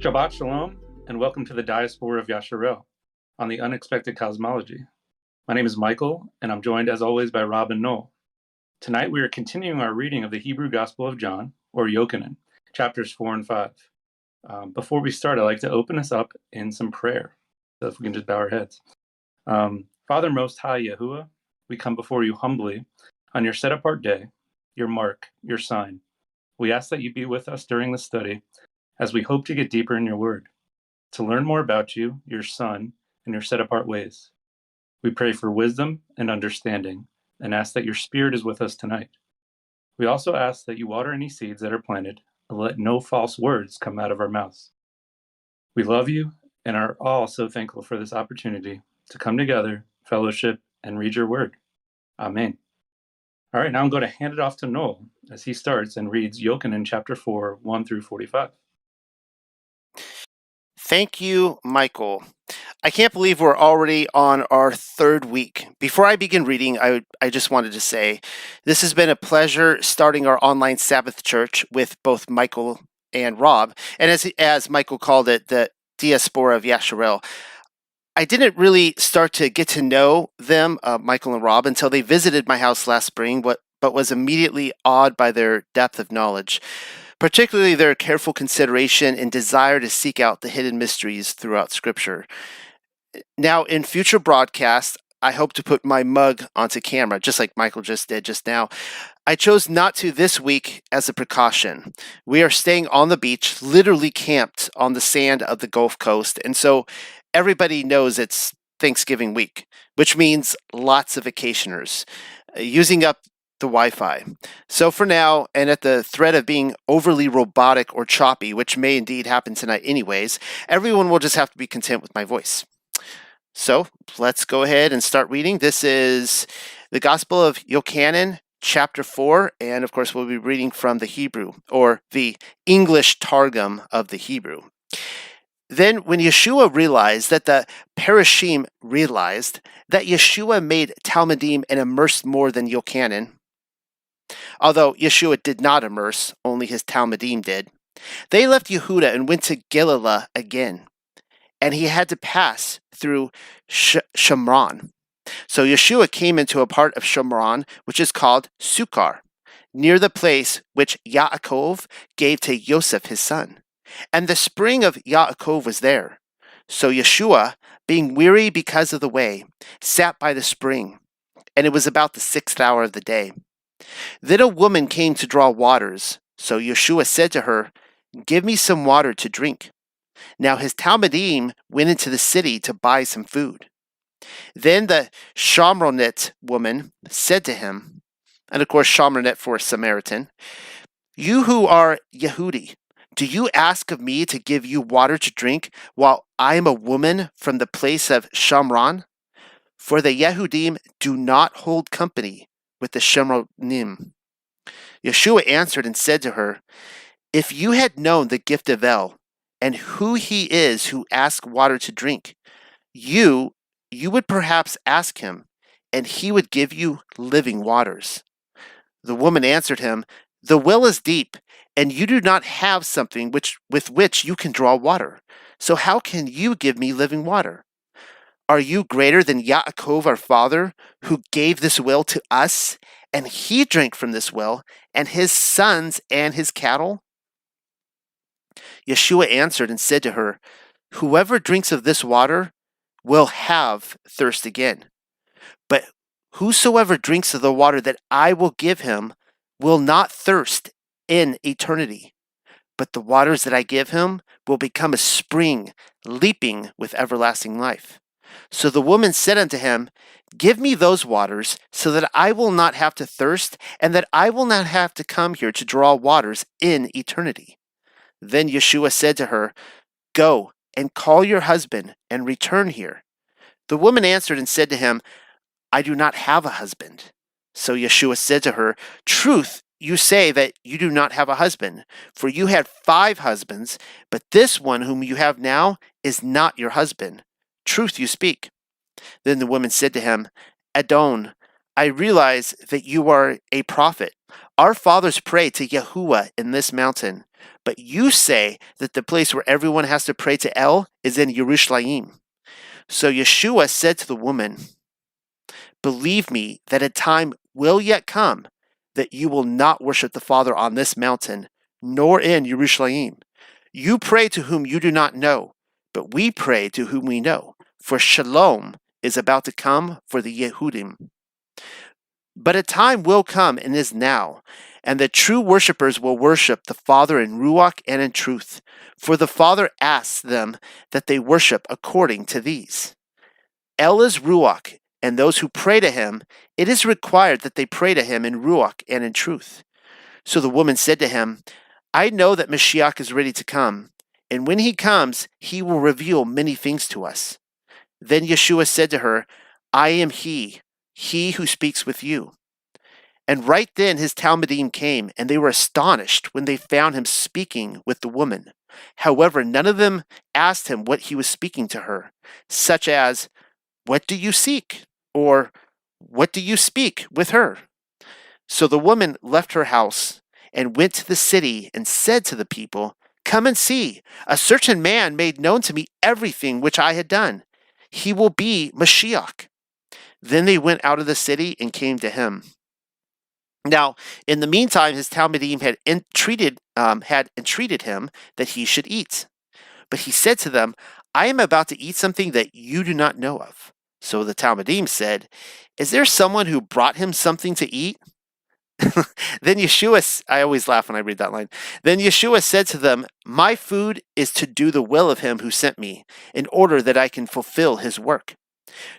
Shabbat Shalom, and welcome to the Diaspora of Yasharel on the Unexpected Cosmology. My name is Michael, and I'm joined as always by Rob and Noel. Tonight we are continuing our reading of the Hebrew Gospel of John, or Yochanan, chapters 4 and 5. Before we start, I'd like to open us up in some prayer. So if we can just bow our heads. Father Most High Yahuwah, we come before you humbly on your set-apart day, your mark, your sign. We ask that you be with us during the study as we hope to get deeper in your word, to learn more about you, your Son, and your set-apart ways. We pray for wisdom and understanding and ask that your Spirit is with us tonight. We also ask that you water any seeds that are planted and let no false words come out of our mouths. We love you and are all so thankful for this opportunity to come together, fellowship, and read your word. Amen. All right, now I'm going to hand it off to Noel as he starts and reads Yochanan chapter 4, 1 through 45. Thank you, Michael. I can't believe we're already on our third week. Before I begin reading, I just wanted to say this has been a pleasure starting our online Sabbath church with both Michael and Rob. And as Michael called it, the Diaspora of Yasharel. I didn't really start to get to know them, Michael and Rob, until they visited my house last spring, but was immediately awed by their depth of knowledge, particularly their careful consideration and desire to seek out the hidden mysteries throughout Scripture. Now, in future broadcasts, I hope to put my mug onto camera, just like Michael just did just now. I chose not to this week as a precaution. We are staying on the beach, literally camped on the sand of the Gulf Coast, and so everybody knows it's Thanksgiving week, which means lots of vacationers using up the Wi-Fi. So for now, and at the threat of being overly robotic or choppy, which may indeed happen tonight anyways, everyone will just have to be content with my voice. So let's go ahead and start reading. This is the Gospel of Yochanan, chapter 4, and of course we'll be reading from the Hebrew, or the English Targum of the Hebrew. Then when Yeshua realized that the Parashim realized that Yeshua made Talmudim and immersed more than Yochanan, although Yeshua did not immerse, only his Talmudim did, they left Yehuda and went to Galilee again, and he had to pass through Shomron. So Yeshua came into a part of Shomron, which is called Sukkar, near the place which Yaakov gave to Yosef his son. And the spring of Yaakov was there. So Yeshua, being weary because of the way, sat by the spring, and it was about the 6th hour of the day. Then a woman came to draw waters. So Yeshua said to her, "Give me some water to drink." Now his Talmudim went into the city to buy some food. Then the Shomronite woman said to him, and of course Shomronite for a Samaritan, "You who are Yehudi, do you ask of me to give you water to drink while I am a woman from the place of Shomron? For the Yehudim do not hold company with the Shomronim." Yeshua answered and said to her, "If you had known the gift of El, and who he is who asks water to drink, you would perhaps ask him, and he would give you living waters." The woman answered him, "The well is deep, and you do not have something with which you can draw water. So how can you give me living water? Are you greater than Yaakov our father, who gave this well to us, and he drank from this well, and his sons and his cattle?" Yeshua answered and said to her, "Whoever drinks of this water will have thirst again. But whosoever drinks of the water that I will give him will not thirst in eternity. But the waters that I give him will become a spring, leaping with everlasting life." So the woman said unto him, "Give me those waters, so that I will not have to thirst, and that I will not have to come here to draw waters in eternity." Then Yeshua said to her, "Go and call your husband and return here." The woman answered and said to him, "I do not have a husband." So Yeshua said to her, "Truth, you say that you do not have a husband, for you had 5 husbands, but this one whom you have now is not your husband. Truth you speak." Then the woman said to him, "Adon, I realize that you are a prophet. Our fathers prayed to Yahuwah in this mountain. But you say that the place where everyone has to pray to El is in Yerushalayim. So Yeshua said to the woman, believe me that a time will yet come that you will not worship the Father on this mountain, nor in Yerushalayim. You pray to whom you do not know, but we pray to whom we know, for Shalom is about to come for the Yehudim. But a time will come and is now, and the true worshippers will worship the Father in Ruach and in truth, for the Father asks them that they worship according to these. El is Ruach, and those who pray to him, it is required that they pray to him in Ruach and in truth. So the woman said to him, I know that Mashiach is ready to come, and when he comes, he will reveal many things to us. Then Yeshua said to her, I am he who speaks with you. And right then his Talmudim came, and they were astonished when they found him speaking with the woman. However, none of them asked him what he was speaking to her, such as, what do you seek? Or, what do you speak with her? So the woman left her house and went to the city and said to the people, come and see, a certain man made known to me everything which I had done. He will be Mashiach. Then they went out of the city and came to him. Now, in the meantime, his Talmudim had entreated him that he should eat. But he said to them, I am about to eat something that you do not know of. So the Talmudim said, is there someone who brought him something to eat? Then Yeshua, I always laugh when I read that line. Then Yeshua said to them, my food is to do the will of him who sent me, in order that I can fulfill his work.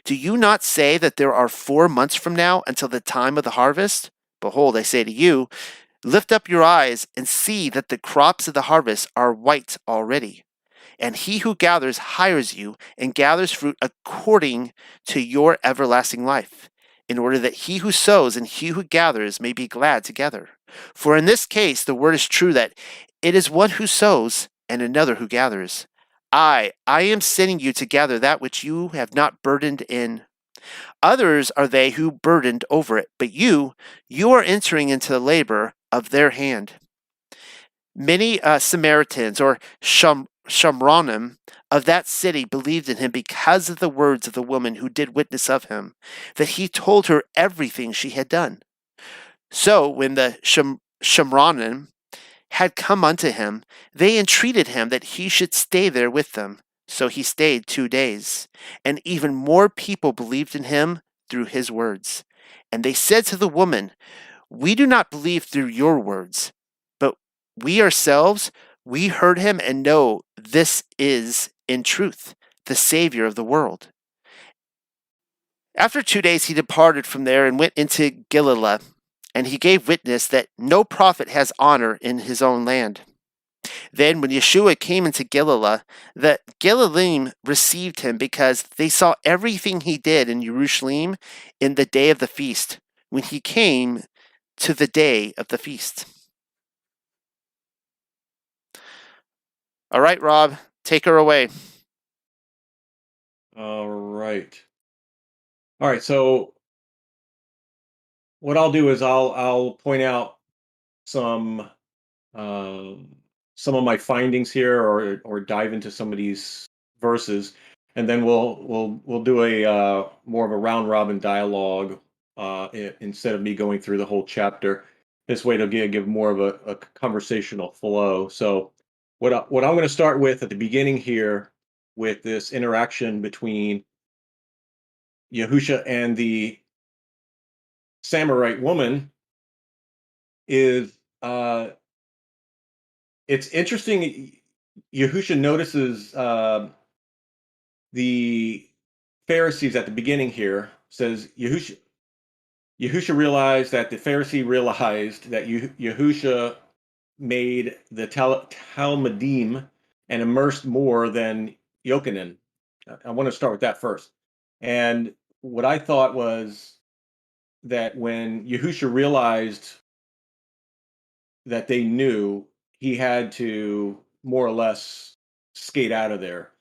Do you not say that there are 4 months from now until the time of the harvest? Behold, I say to you, lift up your eyes and see that the crops of the harvest are white already. And he who gathers hires you and gathers fruit according to your everlasting life, in order that he who sows and he who gathers may be glad together. For in this case the word is true that it is one who sows and another who gathers. I am sending you to gather that which you have not burdened in. Others are they who burdened over it, but you are entering into the labor of their hand. Many Samaritans or Shamronim of that city believed in him because of the words of the woman who did witness of him, that he told her everything she had done. So when the Shamronim had come unto him, they entreated him that he should stay there with them. So he stayed 2 days, and even more people believed in him through his words. And they said to the woman, we do not believe through your words, but we ourselves, we heard him and know this is, in truth, the Savior of the world. After 2 days he departed from there and went into Galilee, and he gave witness that no prophet has honor in his own land. Then when Yeshua came into Galilee, the Galileans received him because they saw everything he did in Jerusalem in the day of the feast, when he came to the day of the feast. All right, Rob, take her away. All right. So what I'll do is I'll point out some of my findings here, or dive into some of these verses, and then we'll do a more of a round robin dialogue instead of me going through the whole chapter. This way to give more of a conversational flow. So what I'm going to start with at the beginning here, with this interaction between Yahusha and the Samarite woman, is it's interesting. Yahusha notices the Pharisees at the beginning here. Says Yahusha realized that the Pharisee realized that Yahusha made the Talmudim and immersed more than Yochanan. I want to start with that first. And what I thought was that when Yahusha realized that they knew, he had to more or less skate out of there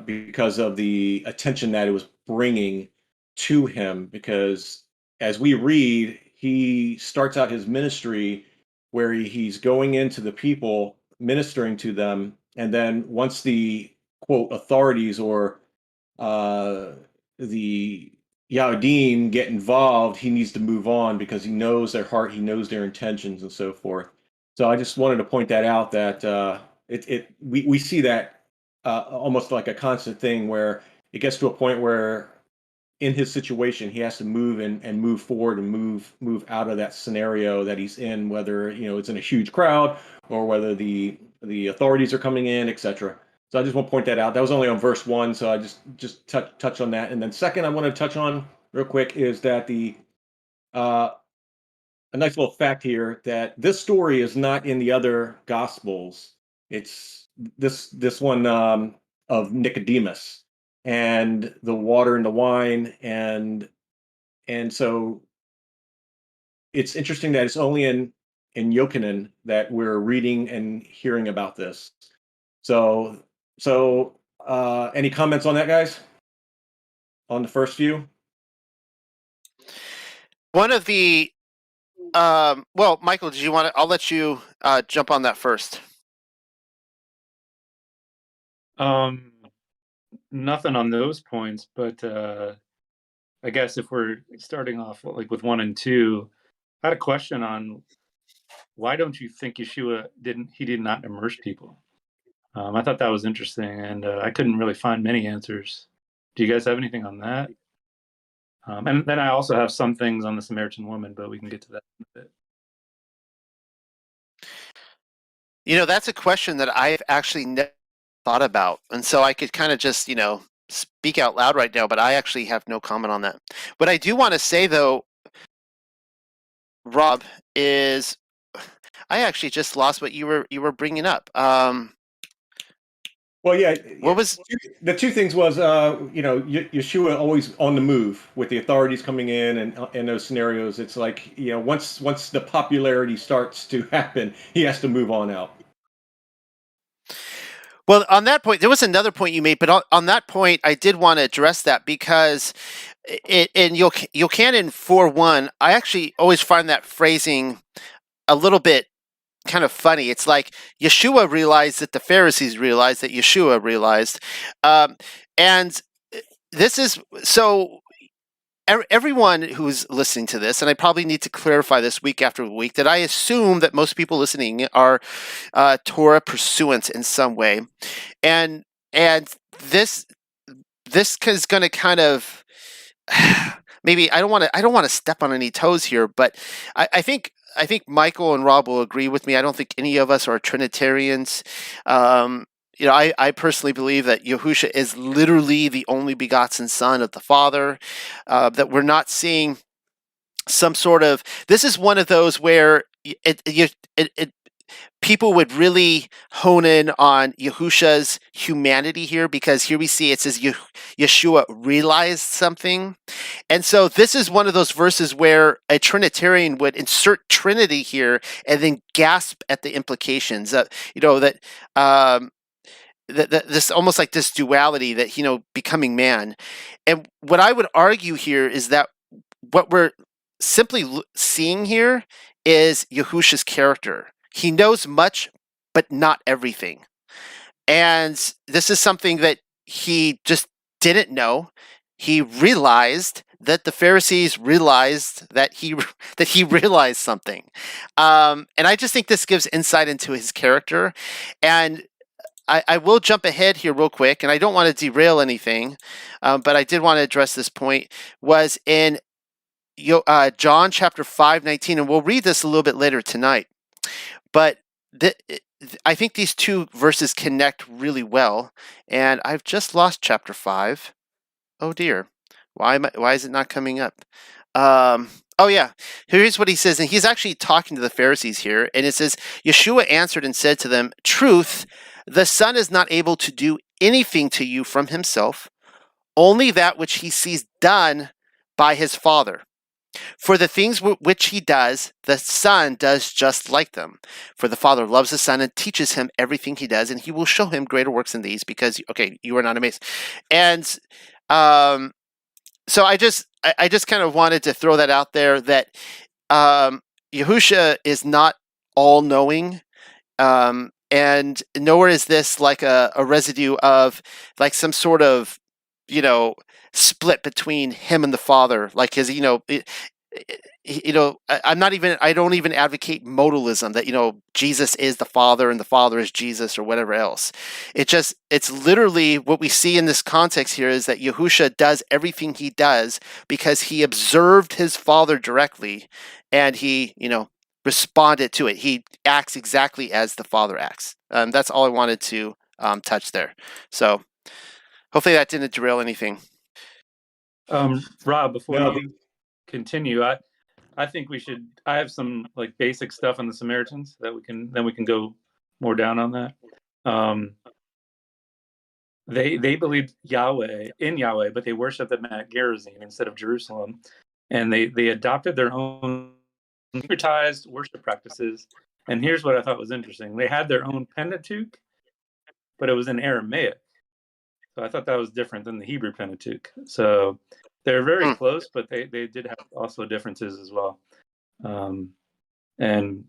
because of the attention that it was bringing to him. Because as we read, he starts out his ministry where he's going into the people, ministering to them, and then once the quote authorities or the Yahudim get involved, he needs to move on because he knows their heart, he knows their intentions, and so forth. So I just wanted to point that out that we see that almost like a constant thing where it gets to a point where in his situation he has to move and move forward and move out of that scenario that he's in, whether it's in a huge crowd or whether the authorities are coming in, etc. So I just want to point that out. That was only on verse 1, so I just touch on that. And then second, I want to touch on real quick is that a nice little fact here that this story is not in the other gospels. It's this one of Nicodemus and the water and the wine, and so it's interesting that it's only in Yochanan that we're reading and hearing about this. So any comments on that, guys? On the first few? One of the well, Michael, did you want to? I'll let you jump on that first. Nothing on those points, but I guess if we're starting off like with 1 and 2, I had a question on why don't you think Yeshua did not immerse people? I thought that was interesting, and I couldn't really find many answers. Do you guys have anything on that? And then I also have some things on the Samaritan woman, but we can get to that in a bit. That's a question that I've actually never thought about, and so I could kind of just speak out loud right now, but I actually have no comment on that. What I do want to say, though, Rob, is I actually just lost what you were bringing up. Well, yeah. What was the two things was Yeshua always on the move with the authorities coming in, and in those scenarios, it's like once the popularity starts to happen, he has to move on out. Well, on that point, there was another point you made, but on that point, I did want to address that because in Yochanan 4:1, I actually always find that phrasing a little bit kind of funny. It's like Yeshua realized that the Pharisees realized that Yeshua realized, and this is so. Everyone who's listening to this, and I probably need to clarify this week after week, that I assume that most people listening are Torah pursuants in some way, and this is going to kind of maybe I don't want to step on any toes here, but I think Michael and Rob will agree with me. I don't think any of us are Trinitarians. I personally believe that Yahusha is literally the only begotten Son of the Father, that we're not seeing some sort of... This is one of those where people would really hone in on Yahusha's humanity here, because here we see it says Yeshua realized something. And so this is one of those verses where a Trinitarian would insert Trinity here and then gasp at the implications. This almost like this duality that becoming man. And what I would argue here is that what we're simply seeing here is Yahusha's character. He knows much, but not everything. And this is something that he just didn't know. He realized that the Pharisees realized that he realized something. And I just think this gives insight into his character. And I will jump ahead here real quick, and I don't want to derail anything, but I did want to address this point, was in John chapter 5:19, and we'll read this a little bit later tonight. But I think these two verses connect really well, and I've just lost chapter 5. Oh dear. Why is it not coming up? Oh yeah, here's what he says, and he's actually talking to the Pharisees here, and it says, Yeshua answered and said to them, truth, the Son is not able to do anything to you from himself, only that which he sees done by his Father. For the things which he does, the Son does just like them. For the Father loves the Son and teaches him everything he does, and he will show him greater works than these, because, you are not amazed. And so I just kind of wanted to throw that out there, that Yahusha is not all-knowing. And nowhere is this like a residue of like some sort of, split between him and the Father. Like his, I don't even advocate modalism that, Jesus is the Father and the Father is Jesus or whatever else. It's literally what we see in this context here is that Yahusha does everything he does because he observed his Father directly and he, responded to it. He acts exactly as the Father acts. That's all I wanted to touch there. So hopefully that didn't derail anything. Rob, before No, you continue, I think we should. I have some like basic stuff on the Samaritans that we can go more down on that. They believed in Yahweh, but they worshipped them at Gerizim instead of Jerusalem, and they adopted their own syncretized worship practices. And here's what I thought was interesting: they had their own Pentateuch, but it was in Aramaic. So I thought that was different than the Hebrew Pentateuch. So they're very close, but they did have also differences as well. And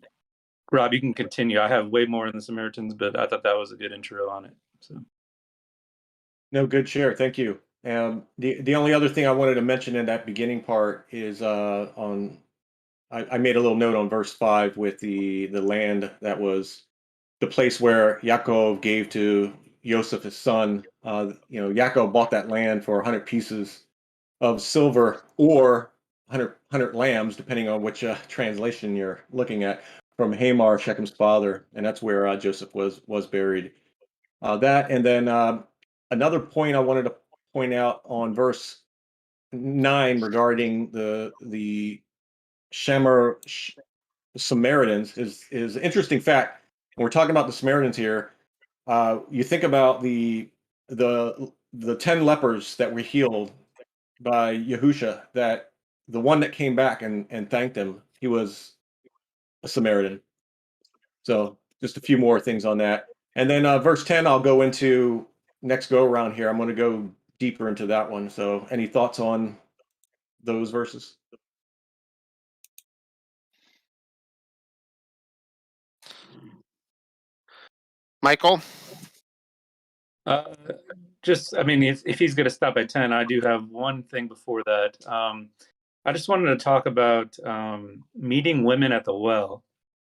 Rob, you can continue. I have way more in the Samaritans, but I thought that was a good intro on it. So. No, good share. Thank you. The only other thing I wanted to mention in that beginning part is I made a little note on verse 5 with the land that was the place where Yaakov gave to Joseph his son. Yaakov bought that land for 100 pieces of silver or 100 lambs, depending on which translation you're looking at, from Hamor, Shechem's father, and that's where Joseph was buried. That and then another point I wanted to point out on verse 9 regarding the Samaritans is an interesting fact. When we're talking about the Samaritans here, you think about the 10 lepers that were healed by Yahusha, that the one that came back and thanked him, he was a Samaritan. So just a few more things on that. And then verse 10, I'll go into next go around here. I'm going to go deeper into that one. So any thoughts on those verses? Michael? If he's going to stop at 10, I do have one thing before that. I just wanted to talk about meeting women at the well.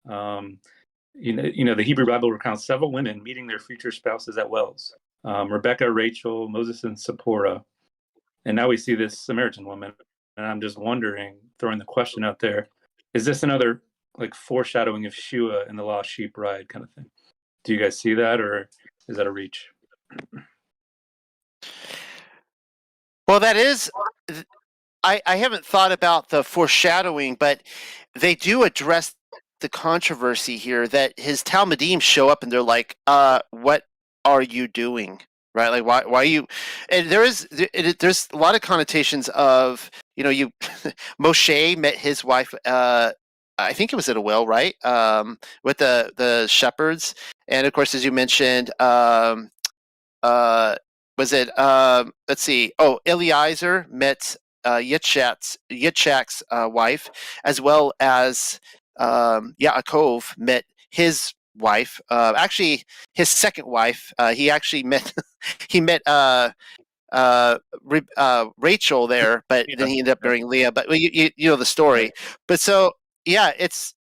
The Hebrew Bible recounts several women meeting their future spouses at wells. Rebecca, Rachel, Moses, and Zipporah. And now we see this Samaritan woman. And I'm just wondering, throwing the question out there, is this another like foreshadowing of Yeshua and the lost sheep bride kind of thing? Do you guys see that, or is that a reach? Well, that is, I haven't thought about the foreshadowing, but they do address the controversy here that his Talmudim show up and they're like, what are you doing? Right? Like, why are you? And there's a lot of connotations of, Moshe met his wife, I think it was at a well, right? With the shepherds. And of course, as you mentioned, was it, let's see. Oh, Eliezer met Yitzchak's wife, as well as Yaakov met his wife. Actually, his second wife. He actually met Rachel there, but then he ended up marrying Leah. But you know the story. But so yeah, it's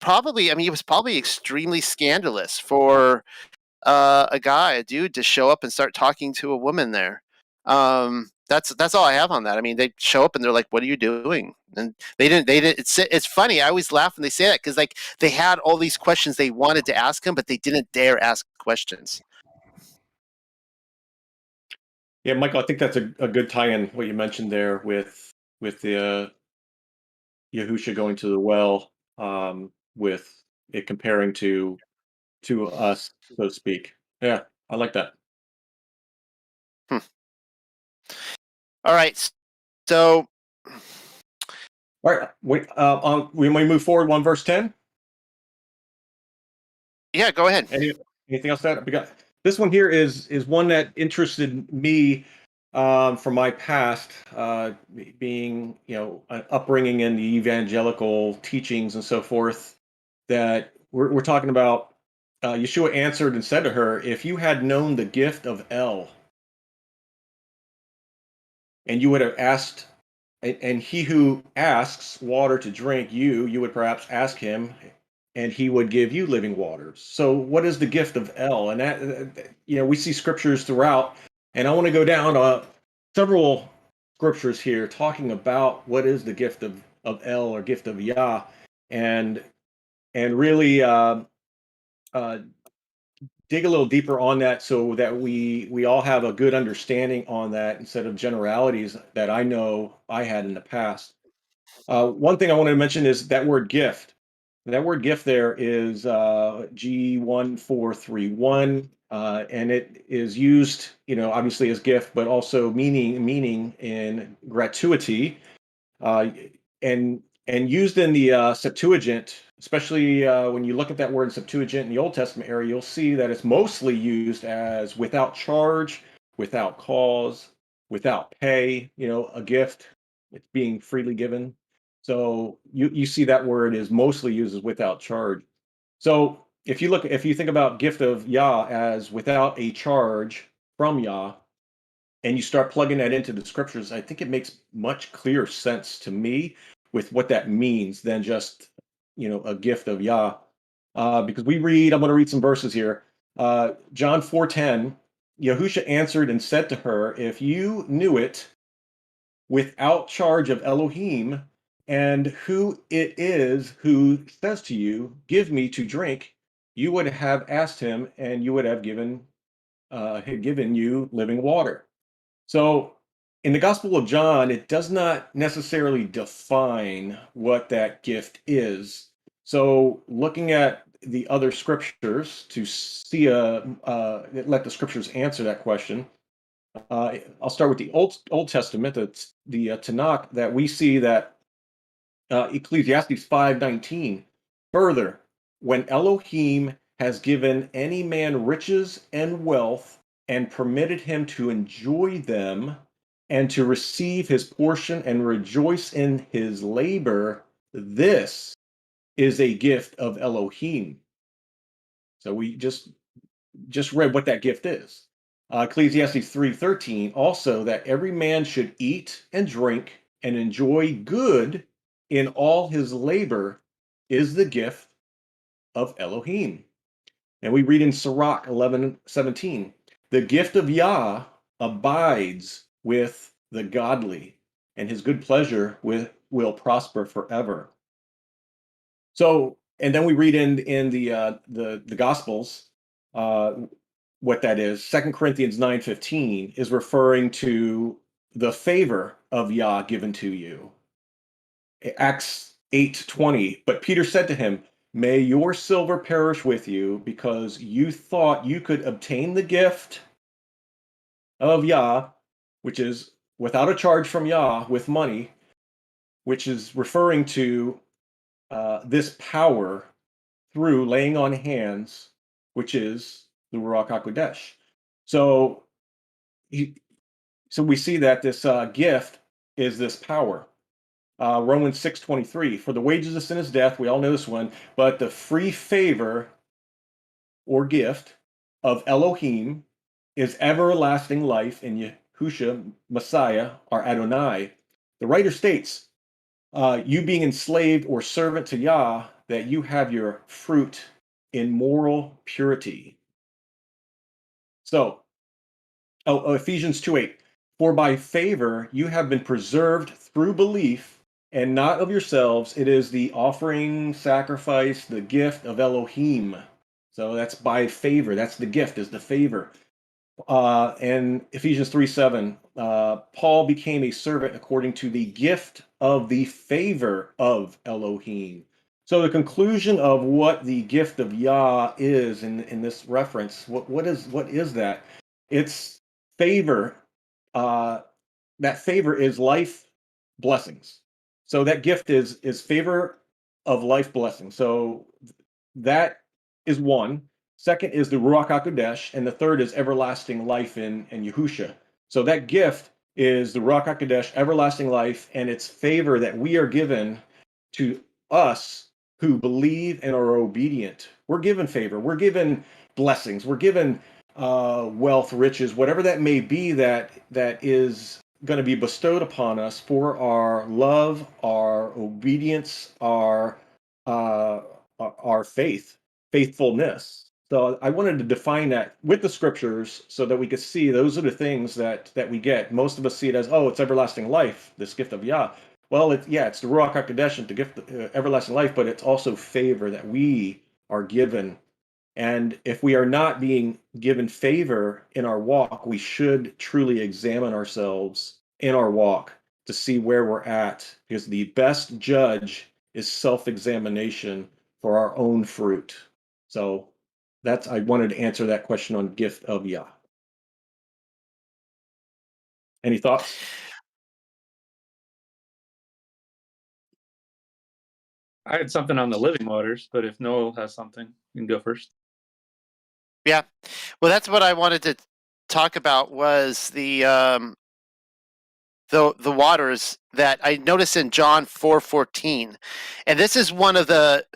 probably. I mean, it was probably extremely scandalous for a dude, to show up and start talking to a woman there. That's all I have on that. I mean, they show up and they're like, "What are you doing?" And they didn't. It's funny. I always laugh when they say that because like they had all these questions they wanted to ask him, but they didn't dare ask questions. Yeah, Michael, I think that's a good tie-in what you mentioned there with the Yahusha going to the well, with it comparing to us, so to speak. Yeah, I like that. All right, so All right, we may move forward one verse 10. yeah, go ahead. Anything else that we got? This one here is one that interested me from my past, being an upbringing in the evangelical teachings and so forth. That we're talking about Yeshua answered and said to her, if you had known the gift of El, and you would have asked, and he who asks water to drink, you would perhaps ask him, and he would give you living waters. So what is the gift of El? And that, we see scriptures throughout, and I want to go down several scriptures here talking about what is the gift of El, or gift of Yah, and really dig a little deeper on that, so that we all have a good understanding on that, instead of generalities that I know I had in the past. One thing I wanted to mention is that word gift. That word gift there is G1431, and it is used, obviously as gift, but also meaning in gratuity, and used in the Septuagint, especially when you look at that word in Septuagint in the Old Testament area, you'll see that it's mostly used as without charge, without cause, without pay. A gift, it's being freely given. So you see that word is mostly used as without charge. So if you think about gift of Yah as without a charge from Yah, and you start plugging that into the scriptures, I think it makes much clearer sense to me with what that means than just, a gift of Yah. Because I'm going to read some verses here. John 4:10, Yahusha answered and said to her, if you knew it without charge of Elohim, and who it is who says to you, give me to drink, you would have asked him, and you would have given you living water. So in the Gospel of John, it does not necessarily define what that gift is. So looking at the other scriptures to see let the scriptures answer that question. I'll start with the Old Testament. That's the Tanakh, that we see that Ecclesiastes 5:19. Further, when Elohim has given any man riches and wealth, and permitted him to enjoy them, and to receive his portion and rejoice in his labor, this is a gift of Elohim. So we just read what that gift is. Ecclesiastes 3:13, also that every man should eat and drink and enjoy good in all his labor, is the gift of Elohim. And we read in Sirach 11:17, the gift of Yah abides with the godly, and his good pleasure will prosper forever. So, and then we read in the Gospels, what that is. 2 Corinthians 9:15 is referring to the favor of Yah given to you. Acts 8:20, but Peter said to him, may your silver perish with you, because you thought you could obtain the gift of Yah, which is without a charge from Yah, with money, which is referring to this power through laying on hands, which is the Ruach Hakodesh. So we see that this gift is this power. Romans 6:23, for the wages of sin is death. We all know this one, but the free favor or gift of Elohim is everlasting life in Yahusha, Messiah, our Adonai. The writer states, you being enslaved or servant to Yah, that you have your fruit in moral purity. So, Ephesians 2:8, for by favor you have been preserved through belief, and not of yourselves. It is the offering, sacrifice, the gift of Elohim. So that's by favor. That's the gift, is the favor. And Ephesians 3:7, Paul became a servant according to the gift of the favor of Elohim. So the conclusion of what the gift of Yah is in this reference, what is that? It's favor. That favor is life blessings. So that gift is favor of life blessings. So that is one. Second is the Ruach HaKodesh, and the third is everlasting life in Yahusha. So that gift is the Ruach HaKodesh, everlasting life, and its favor that we are given to us who believe and are obedient, we're given favor, we're given blessings, we're given wealth, riches, whatever that may be that is going to be bestowed upon us for our love, our obedience, our faithfulness. So I wanted to define that with the scriptures so that we could see those are the things that we get. Most of us see it as, oh, it's everlasting life, this gift of Yah. Well, it's the Ruach Hakodesh and the gift of everlasting life, but it's also favor that we are given. And if we are not being given favor in our walk, we should truly examine ourselves in our walk to see where we're at, because the best judge is self-examination for our own fruit. So I wanted to answer that question on gift of Yah. Any thoughts? I had something on the living waters, but if Noel has something, you can go first. Yeah, well, that's what I wanted to talk about, was the waters that I noticed in John 4:14, and this is one of the.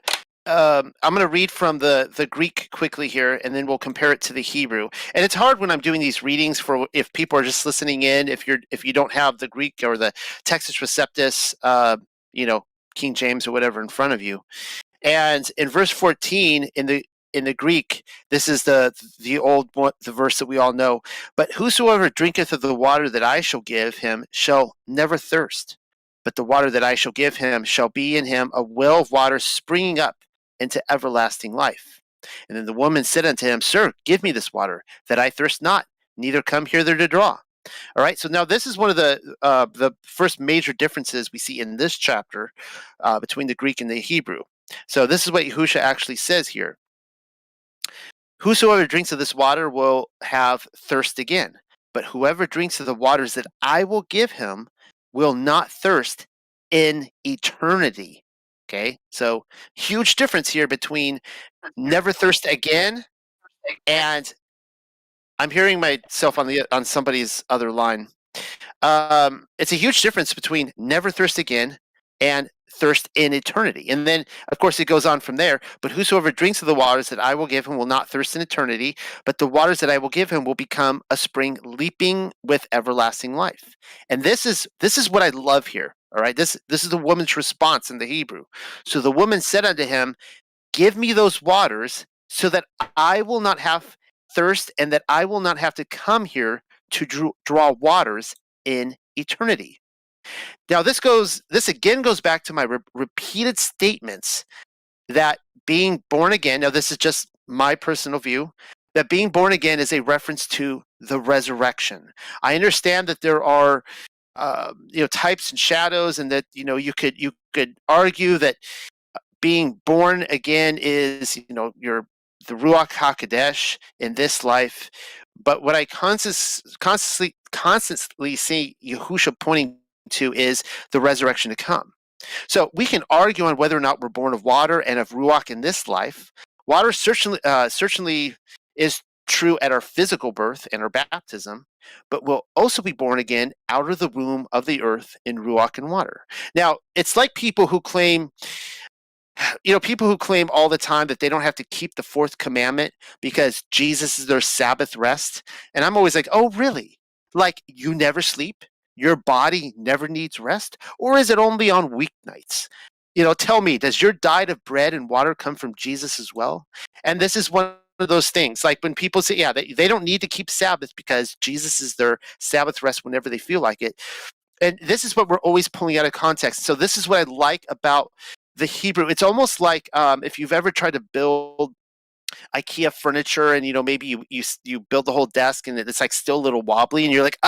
I'm going to read from the Greek quickly here, and then we'll compare it to the Hebrew. And it's hard when I'm doing these readings for if people are just listening in. If you don't have the Greek or the Textus Receptus, King James or whatever in front of you. And in verse 14 in the Greek, this is the verse that we all know. But whosoever drinketh of the water that I shall give him shall never thirst. But the water that I shall give him shall be in him a well of water springing up into everlasting life. And then the woman said unto him, Sir, give me this water, that I thirst not, neither come hither to draw. All right, so now this is one of the first major differences we see in this chapter between the Greek and the Hebrew. So this is what Yeshua actually says here. Whosoever drinks of this water will have thirst again, but whoever drinks of the waters that I will give him will not thirst in eternity. Okay, so huge difference here between never thirst again and I'm hearing myself on somebody's other line. It's a huge difference between never thirst again and thirst in eternity. And then, of course, it goes on from there. But whosoever drinks of the waters that I will give him will not thirst in eternity, but the waters that I will give him will become a spring leaping with everlasting life. And this is what I love here. All right, this is the woman's response in the Hebrew. So the woman said unto him, Give me those waters so that I will not have thirst and that I will not have to come here to draw waters in eternity. Now, this again goes back to my repeated statements that being born again, now this is just my personal view, that being born again is a reference to the resurrection. I understand that there are types and shadows, and that you could argue that being born again is the Ruach Hakodesh in this life. But what I constantly see Yeshua pointing to is the resurrection to come. So we can argue on whether or not we're born of water and of Ruach in this life. Water certainly is true at our physical birth and our baptism, but we'll also be born again out of the womb of the earth in Ruach and water. Now, it's like people who claim all the time that they don't have to keep the fourth commandment because Jesus is their Sabbath rest. And I'm always like, oh, really? Like, you never sleep? Your body never needs rest? Or is it only on weeknights? Tell me, does your diet of bread and water come from Jesus as well? And this is one of those things, like when people say, yeah, they don't need to keep Sabbath because Jesus is their Sabbath rest whenever they feel like it. And this is what we're always pulling out of context. So this is what I like about the Hebrew. It's almost like if you've ever tried to build IKEA furniture and maybe you build the whole desk and it's like still a little wobbly and you're like,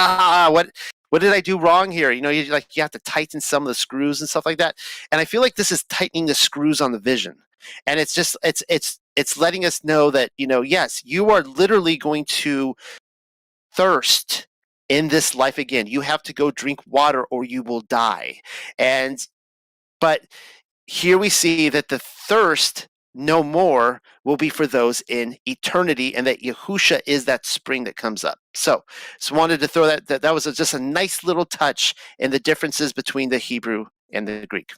what did I do wrong here? You have to tighten some of the screws and stuff like that. And I feel like this is tightening the screws on the vision. And it's just it's letting us know that yes, you are literally going to thirst in this life again. You have to go drink water or you will die. But here we see that the thirst no more will be for those in eternity, and that Yeshua is that spring that comes up. So wanted to throw that was just a nice little touch in the differences between the Hebrew and the Greek.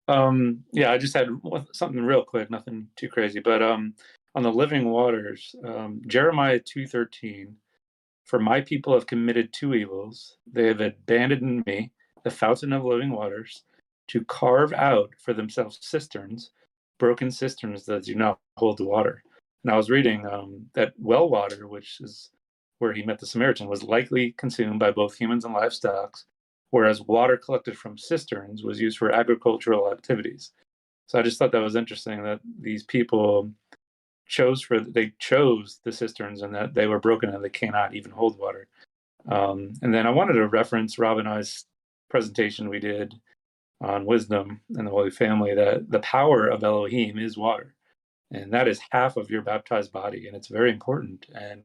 Yeah, I just had something real quick, nothing too crazy, but on the living waters, Jeremiah 2:13, for my people have committed two evils. They have abandoned me, the fountain of living waters, to carve out for themselves cisterns, broken cisterns that do not hold water. And I was reading that well water, which is where he met the Samaritan, was likely consumed by both humans and livestock, whereas water collected from cisterns was used for agricultural activities. So I just thought that was interesting that these people chose the cisterns and that they were broken and they cannot even hold water. And then I wanted to reference Rob and I's presentation we did on wisdom and the Holy Family, that the power of Elohim is water, and that is half of your baptized body, and it's very important. And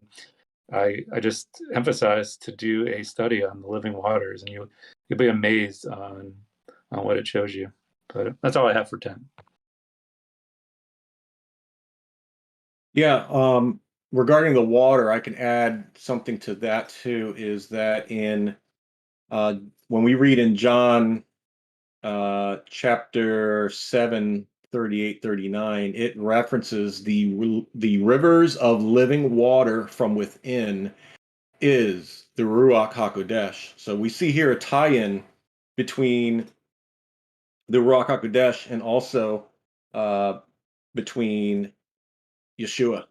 I just emphasize to do a study on the living waters, and you'll be amazed on what it shows you. But that's all I have for 10. Yeah, regarding the water, I can add something to that too, is that in when we read in John chapter 7, 38, 39, it references the rivers of living water from within is the Ruach Hakodesh. So we see here a tie-in between the Ruach Hakodesh and also between Yeshua.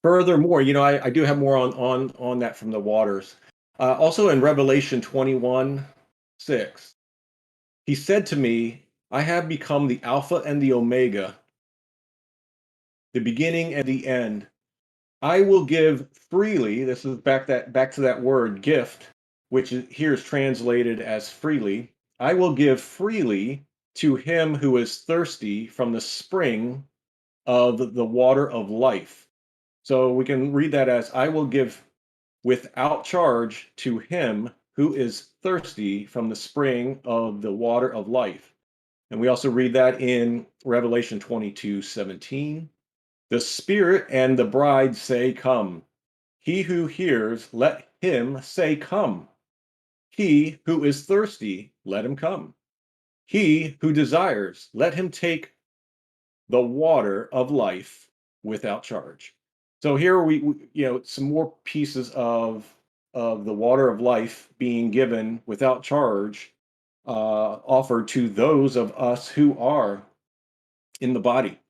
Furthermore, I do have more on that from the waters. Also in Revelation 21:6, he said to me, I have become the Alpha and the Omega, the beginning and the end. I will give freely. This is back to that word gift, which here is translated as freely. I will give freely to him who is thirsty from the spring of the water of life. So we can read that as, I will give without charge to him who is thirsty from the spring of the water of life. And we also read that in Revelation 22:17. The Spirit and the bride say, come. He who hears, let him say, come. He who is thirsty, let him come. He who desires, let him take the water of life without charge. So here we some more pieces of the water of life being given without charge, offered to those of us who are in the body.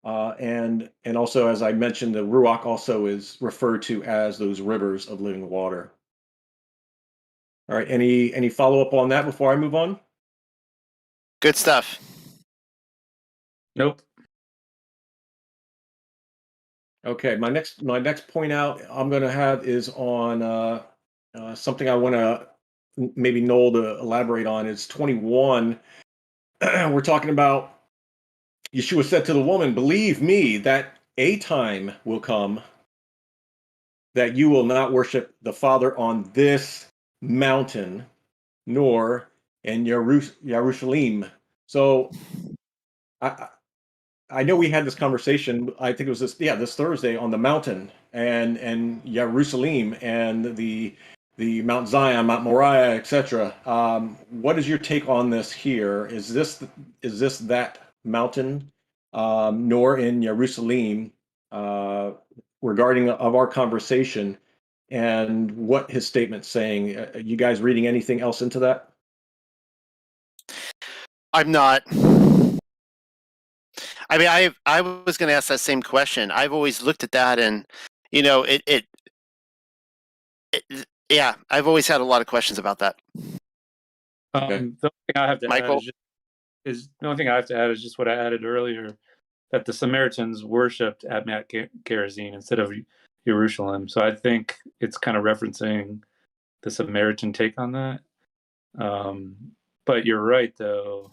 And also, as I mentioned, the Ruach also is referred to as those rivers of living water. All right, any follow-up on that before I move on? Good stuff. Nope. Okay, my next point out I'm going to have is on something I want to maybe Noel to elaborate on. Is 21. We're talking about Yeshua said to the woman, believe me that a time will come that you will not worship the Father on this mountain, nor in Jerusalem. So I know we had this conversation. I think it was this Thursday on the mountain and Jerusalem and the Mount Zion, Mount Moriah, etc. What is your take on this here? Is this that mountain, nor in Jerusalem, regarding of our conversation and what his statement's saying? You guys reading anything else into that? I'm not. I mean, I was going to ask that same question. I've always looked at that, and yeah, I've always had a lot of questions about that. Okay. The only thing I have to Michael? add is the only thing I have to add is just what I added earlier, that the Samaritans worshipped at Mount Gerizim instead of Jerusalem. So I think it's kind of referencing the Samaritan take on that. But you're right, though.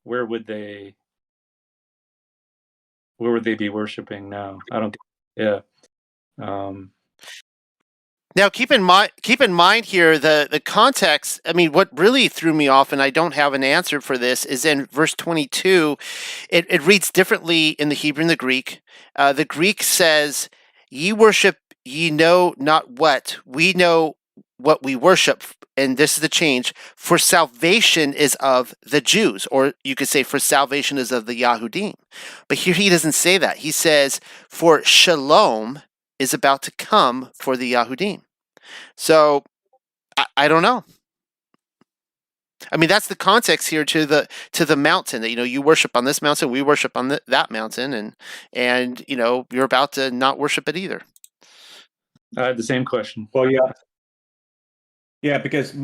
Where would they be worshiping now? I don't. Yeah. Now, keep in mind here the context. I mean, what really threw me off, and I don't have an answer for this, is in verse 22. It reads differently in the Hebrew and the Greek. The Greek says, "Ye worship ye know not what, we know what we worship, and this is the change, for salvation is of the Jews, or you could say for salvation is of the Yahudim. But here he doesn't say that. He says, for shalom is about to come for the Yahudim. So, I don't know. I mean, that's the context here to the mountain that, you worship on this mountain, we worship on that mountain, and you're about to not worship it either. I had the same question. Well, yeah, because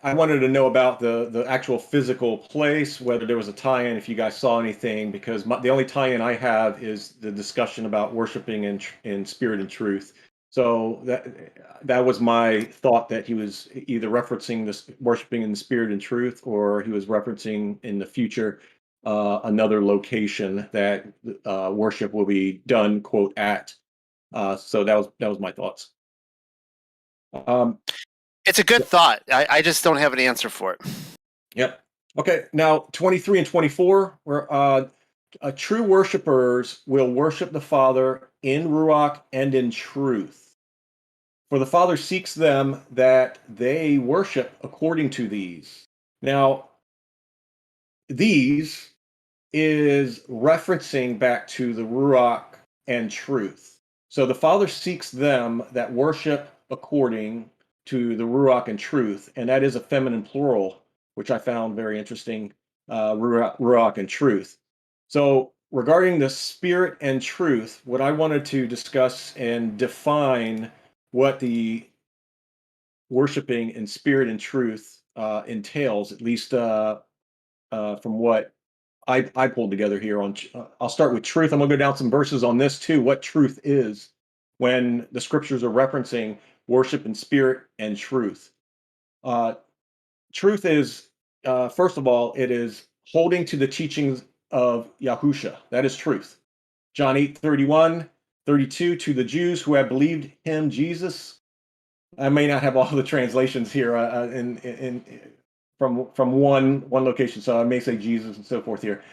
I wanted to know about the actual physical place, whether there was a tie-in, if you guys saw anything, because the only tie-in I have is the discussion about worshiping in spirit and truth. So that was my thought, that he was either referencing this worshiping in the spirit and truth, or he was referencing in the future another location that worship will be done, quote, at. So that was my thoughts. It's a good thought. I just don't have an answer for it. Yep. Okay. Now, 23 and 24, where true worshipers will worship the Father in Ruach and in truth. For the Father seeks them that they worship according to these. Now, these is referencing back to the Ruach and truth. So the Father seeks them that worship according to the Ruach and truth, and that is a feminine plural, which I found very interesting, Ruach and truth. So regarding the spirit and truth, what I wanted to discuss and define what the worshiping in spirit and truth entails, at least from what I pulled together here on. I'll start with truth. I'm going to go down some verses on this too. What truth is, when the scriptures are referencing worship in spirit and truth. Truth is, first of all, it is holding to the teachings of Yahusha. That is truth. John 8:31, 32, to the Jews who have believed him, Jesus. I may not have all the translations here from one location, so I may say Jesus and so forth here.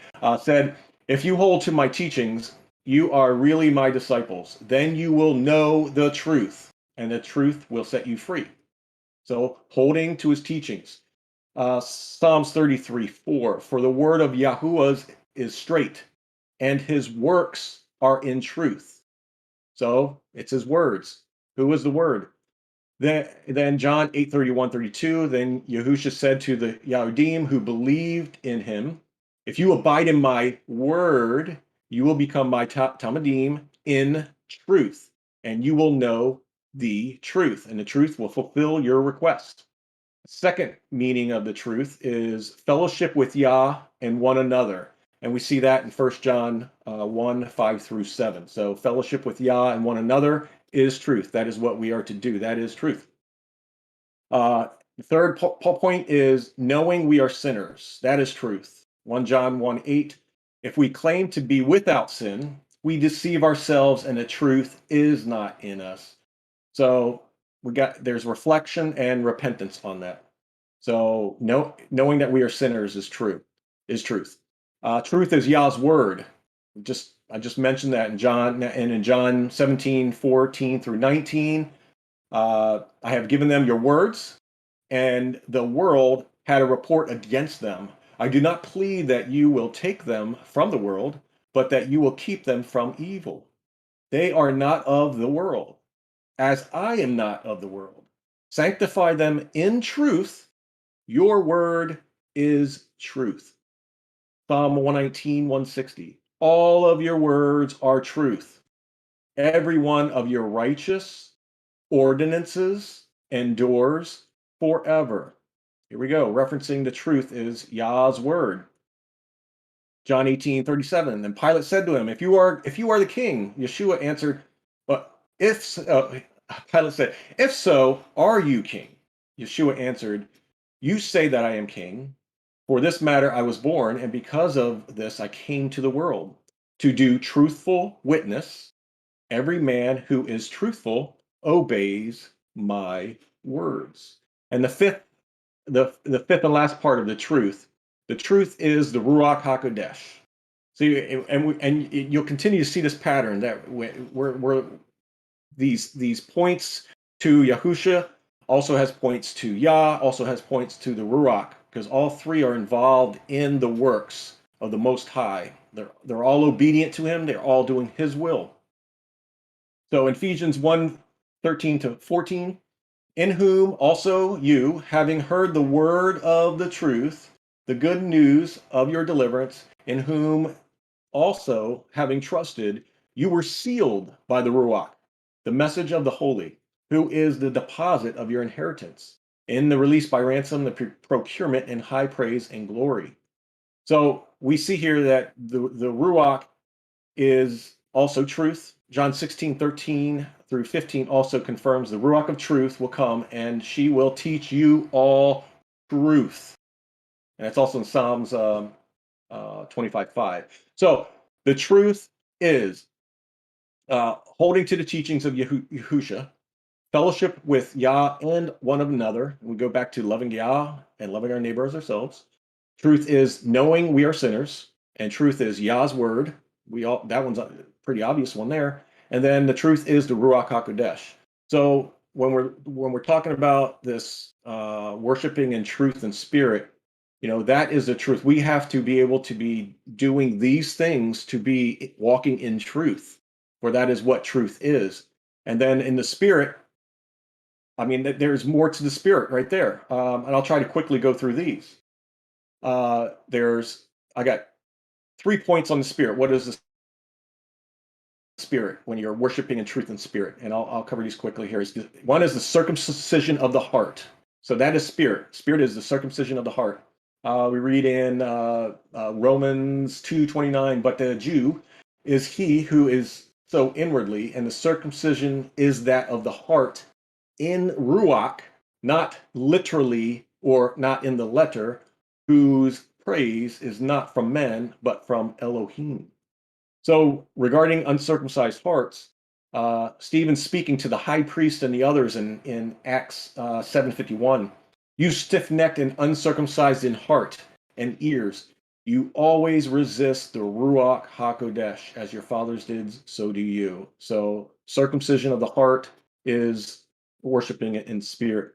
Said, if you hold to my teachings, you are really my disciples. Then you will know the truth, and the truth will set you free. So holding to his teachings. Psalms 33:4, for the word of Yahuwah is straight, and his works are in truth. So it's his words. Who is the word? Then John 8:31, 32, then Yahusha said to the Yahudim who believed in him, if you abide in my word, you will become my Talmudim in truth, and you will know the truth, and the truth will fulfill your request. Second meaning of the truth is fellowship with Yah and one another. And we see that in 1 John 1, 5 through 7. So fellowship with Yah and one another is truth. That is what we are to do. That is truth. The third point is knowing we are sinners. That is truth. 1 John 1, 8. If we claim to be without sin, we deceive ourselves and the truth is not in us. So there's reflection and repentance on that. So knowing that we are sinners is truth. Truth is Yah's word. I just mentioned that in John 17:14 through 19. I have given them your words, and the world had a report against them. I do not plead that you will take them from the world, but that you will keep them from evil. They are not of the world, as I am not of the world. Sanctify them in truth. Your word is truth. Psalm 119, 160. All of your words are truth. Every one of your righteous ordinances endures forever. Here we go. Referencing the truth is Yah's word. John 18:37. Then Pilate said to him, if you are the king, Yeshua answered, but Pilate said, if so, are you king? Yeshua answered, you say that I am king. For this matter I was born, and because of this I came to the world, to do truthful witness. Every man who is truthful obeys my words. And the fifth and last part of the truth is the Ruach Hakodesh. See, and you'll continue to see this pattern that we're these points to Yahusha, also has points to Yah, also has points to the Ruach, because all three are involved in the works of the Most High. They're all obedient to him. They're all doing his will. So in Ephesians 1:13-14, in whom also you, having heard the word of the truth, the good news of your deliverance, in whom also, having trusted, you were sealed by the Ruach, the message of the Holy, who is the deposit of your inheritance, in the release by ransom, the procurement in high praise and glory. So we see here that the Ruach is also truth. John 16:13-15 also confirms the Ruach of truth will come and she will teach you all truth. And that's also in Psalms 25:5. So the truth is holding to the teachings of Yahusha, fellowship with Yah and one another. We go back to loving Yah and loving our neighbor as ourselves. Truth is knowing we are sinners, and truth is Yah's word. That one's a pretty obvious one there. And then the truth is the Ruach Hakodesh. So when we're talking about this worshiping in truth and spirit, that is the truth. We have to be able to be doing these things to be walking in truth, for that is what truth is. And then in the spirit, I mean, there's more to the spirit right there. And I'll try to quickly go through these. I got 3 points on the spirit. What is the spirit when you're worshiping in truth and spirit? And I'll cover these quickly here. One is the circumcision of the heart. So that is spirit. Spirit is the circumcision of the heart. We read in Romans 2:29, but the Jew is he who is so inwardly, and the circumcision is that of the heart in Ruach, not literally or not in the letter, whose praise is not from men, but from Elohim. So regarding uncircumcised hearts, Stephen speaking to the high priest and the others in Acts 7:51, you stiff-necked and uncircumcised in heart and ears, you always resist the Ruach HaKodesh, as your fathers did, so do you. So circumcision of the heart is worshiping it in spirit.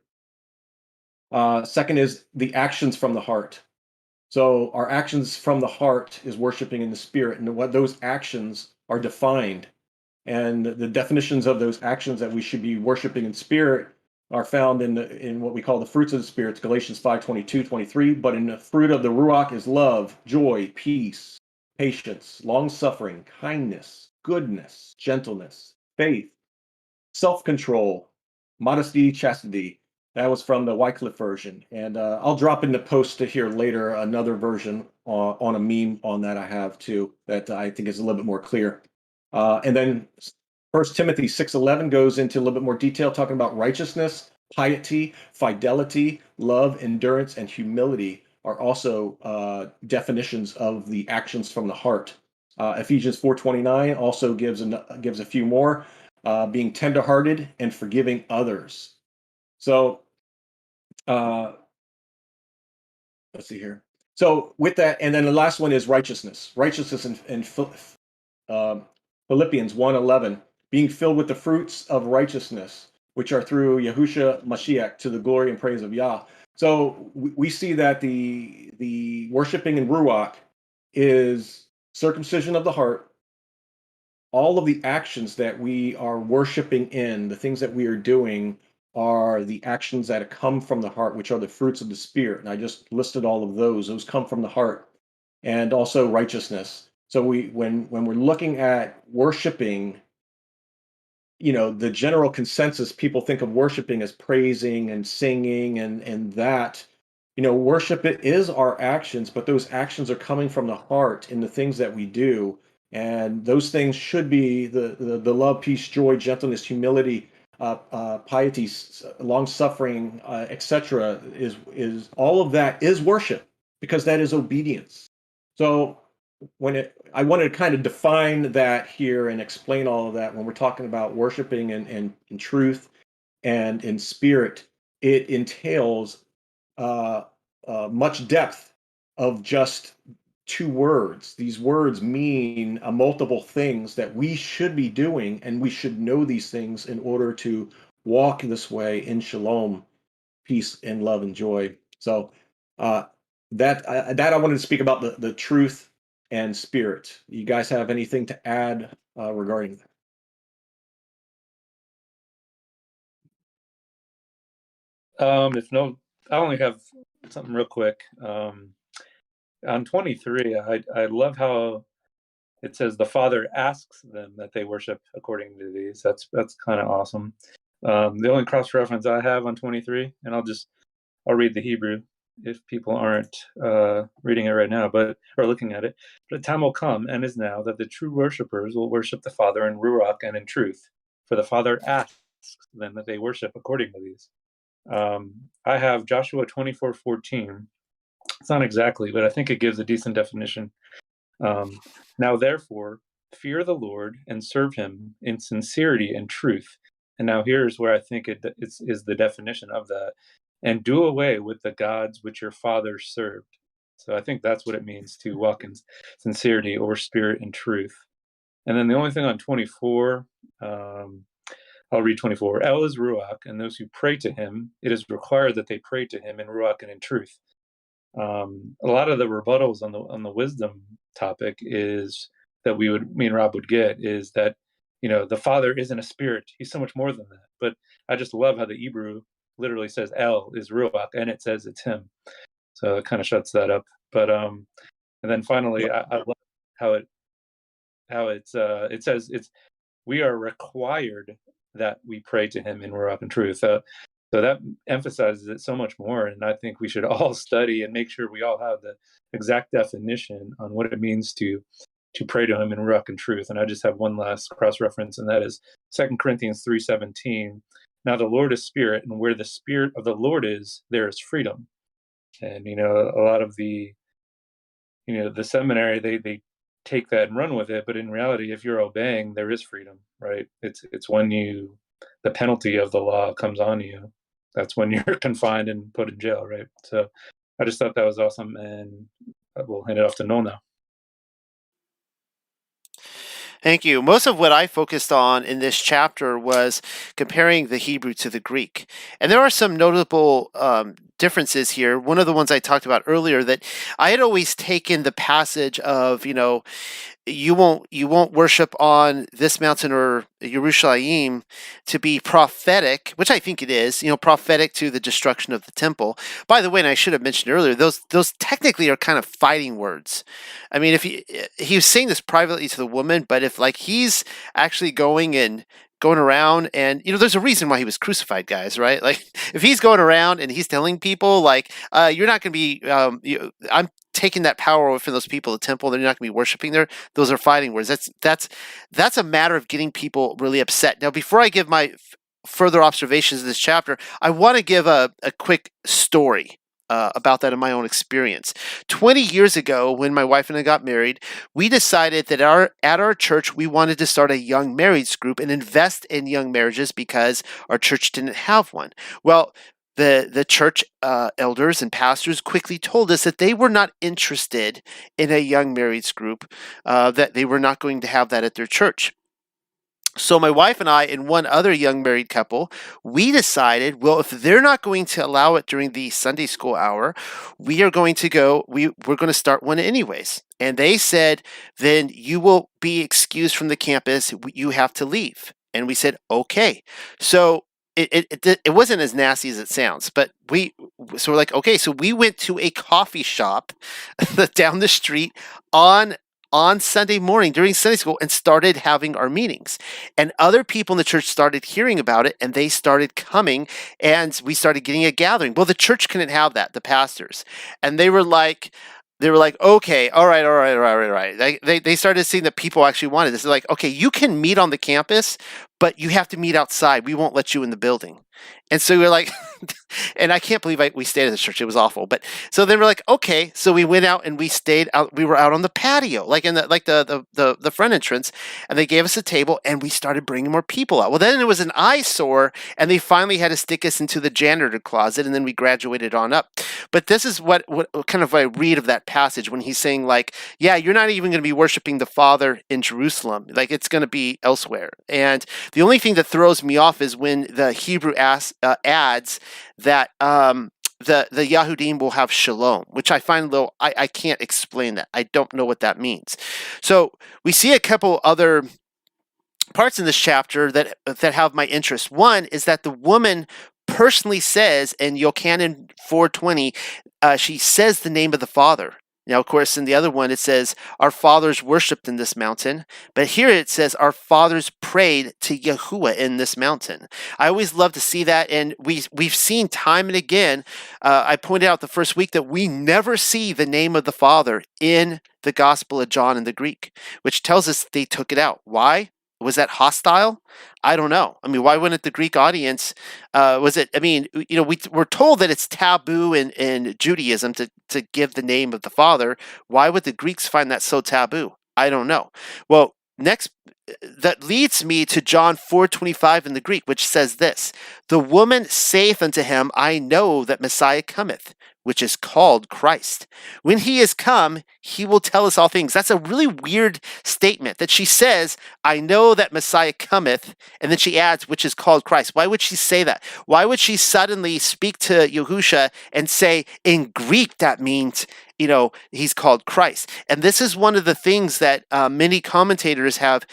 Second is the actions from the heart. So our actions from the heart is worshiping in the spirit, and what those actions are defined. And the definitions of those actions that we should be worshiping in spirit are found in what we call the fruits of the spirits, Galatians 5:22-23. But in the fruit of the Ruach is love, joy, peace, patience, long-suffering, kindness, goodness, gentleness, faith, self-control, modesty, chastity. That was from the Wycliffe version. And I'll drop in the post here later another version on a meme on that I have too, that I think is a little bit more clear. And then 1 Timothy 6:11 goes into a little bit more detail, talking about righteousness, piety, fidelity, love, endurance, and humility are also definitions of the actions from the heart. Ephesians 4:29 also gives a few more, being tenderhearted and forgiving others. So let's see here. So with that, and then the last one is righteousness. Righteousness in Philippians 1:11, being filled with the fruits of righteousness, which are through Yahusha Mashiach, to the glory and praise of Yah. So we see that the worshiping in Ruach is circumcision of the heart. All of the actions that we are worshiping in, the things that we are doing, are the actions that come from the heart, which are the fruits of the spirit. And I just listed all of those. Those come from the heart, and also righteousness. So when we're looking at worshiping, the general consensus, people think of worshiping as praising and singing and that. Worship, it is our actions, but those actions are coming from the heart in the things that we do. And those things should be the love, peace, joy, gentleness, humility, piety, long suffering, etc. Is all of that is worship, because that is obedience. So I wanted to kind of define that here and explain all of that when we're talking about worshiping in truth and in spirit. It entails much depth of just two words. These words mean multiple things that we should be doing, and we should know these things in order to walk this way in shalom, peace, and love and joy. So that I wanted to speak about the truth and spirit. You guys have anything to add regarding that? If no, I only have something real quick. On 23, I love how it says the Father asks them that they worship according to these. That's kind of awesome. The only cross reference I have on 23, and I'll read the Hebrew if people aren't reading it right now, or looking at it. But a time will come, and is now, that the true worshipers will worship the Father in Ruach and in truth. For the Father asks them that they worship according to these. I have Joshua 24:14. It's not exactly, but I think it gives a decent definition. Now, therefore, fear the Lord and serve him in sincerity and truth. And now here's where I think it is the definition of that. And do away with the gods which your fathers served. So I think that's what it means to walk in sincerity or spirit and truth. And then the only thing on 24, I'll read 24. El is Ruach, and those who pray to him, it is required that they pray to him in Ruach and in truth. A lot of the rebuttals on the wisdom topic is that me and Rob would get is that, the Father isn't a spirit. He's so much more than that. But I just love how the Hebrew literally says El is Ruach, and it says it's him. So it kind of shuts that up. But and then finally, I love how it says we are required that we pray to him in Ruach and truth. So that emphasizes it so much more, and I think we should all study and make sure we all have the exact definition on what it means to pray to him in Ruach and truth. And I just have one last cross-reference, and that is 2 Corinthians 3:17. Now the Lord is spirit, and where the spirit of the Lord is, there is freedom. And a lot of the seminary, they take that and run with it, but in reality, if you're obeying, there is freedom, right? It's when the penalty of the law comes on you, that's when you're confined and put in jail, right? So I just thought that was awesome, and we'll hand it off to Noel now. Thank you. Most of what I focused on in this chapter was comparing the Hebrew to the Greek. And there are some notable differences here. One of the ones I talked about earlier, that I had always taken the passage of, you won't worship on this mountain or Yerushalayim to be prophetic, which I think it is, prophetic to the destruction of the temple. By the way, and I should have mentioned earlier, those technically are kind of fighting words. I mean, if he was saying this privately to the woman, but if he's actually going around and, there's a reason why he was crucified, guys, right? Like, if he's going around and he's telling people you're not going to be, I'm taking that power away from those people, the temple, they're not going to be worshiping there. Those are fighting words. That's a matter of getting people really upset. Now, before I give my further observations of this chapter, I want to give a quick story about that in my own experience. 20 years ago, when my wife and I got married, we decided that at our church, we wanted to start a young marrieds group and invest in young marriages because our church didn't have one. Well, the church elders and pastors quickly told us that they were not interested in a young marrieds group, that they were not going to have that at their church. So my wife and I and one other young married couple, we decided, well, if they're not going to allow it during the Sunday school hour, we're going to start one anyways. And they said, then you will be excused from the campus. You have to leave. And we said, okay. So it wasn't as nasty as it sounds, but we're like, okay. So we went to a coffee shop down the street on Sunday morning during Sunday school and started having our meetings. And other people in the church started hearing about it, and they started coming, and we started getting a gathering. Well, the church couldn't have that, the pastors. And they were like, okay, all right. They started seeing that people actually wanted this. They're like, okay, you can meet on the campus, but you have to meet outside. We won't let you in the building. And so we're like, and I can't believe we stayed at the church. It was awful. But so then we're like, okay. So we went out and we stayed out. We were out on the patio, like in the front entrance, and they gave us a table and we started bringing more people out. Well, then it was an eyesore, and they finally had to stick us into the janitor closet, and then we graduated on up. But this is what kind of I read of that passage when he's saying, like, yeah, you're not even going to be worshiping the Father in Jerusalem. Like, it's going to be elsewhere. And the only thing that throws me off is when the Hebrew adds that the Yahudim will have shalom, which I find a little, I can't explain that. I don't know what that means. So we see a couple other parts in this chapter that have my interest. One is that the woman personally says in Yochanan 4:20, she says the name of the Father. Now, of course, in the other one, it says, our fathers worshipped in this mountain. But here it says, our fathers prayed to Yahuwah in this mountain. I always love to see that. And we've seen time and again, I pointed out the first week that we never see the name of the Father in the Gospel of John in the Greek, which tells us they took it out. Why? Was that hostile? I don't know. I mean, why wouldn't the Greek audience, was it, I mean, you know, we're told that it's taboo in Judaism to give the name of the Father. Why would the Greeks find that so taboo? I don't know. Well, next, that leads me to John 4:25 in the Greek, which says this, the woman saith unto him, I know that Messiah cometh, which is called Christ. When he is come, he will tell us all things. That's a really weird statement that she says, I know that Messiah cometh, and then she adds, which is called Christ. Why would she say that? Why would she suddenly speak to Yahusha and say, in Greek, that means, you know, he's called Christ? And this is one of the things that many commentators have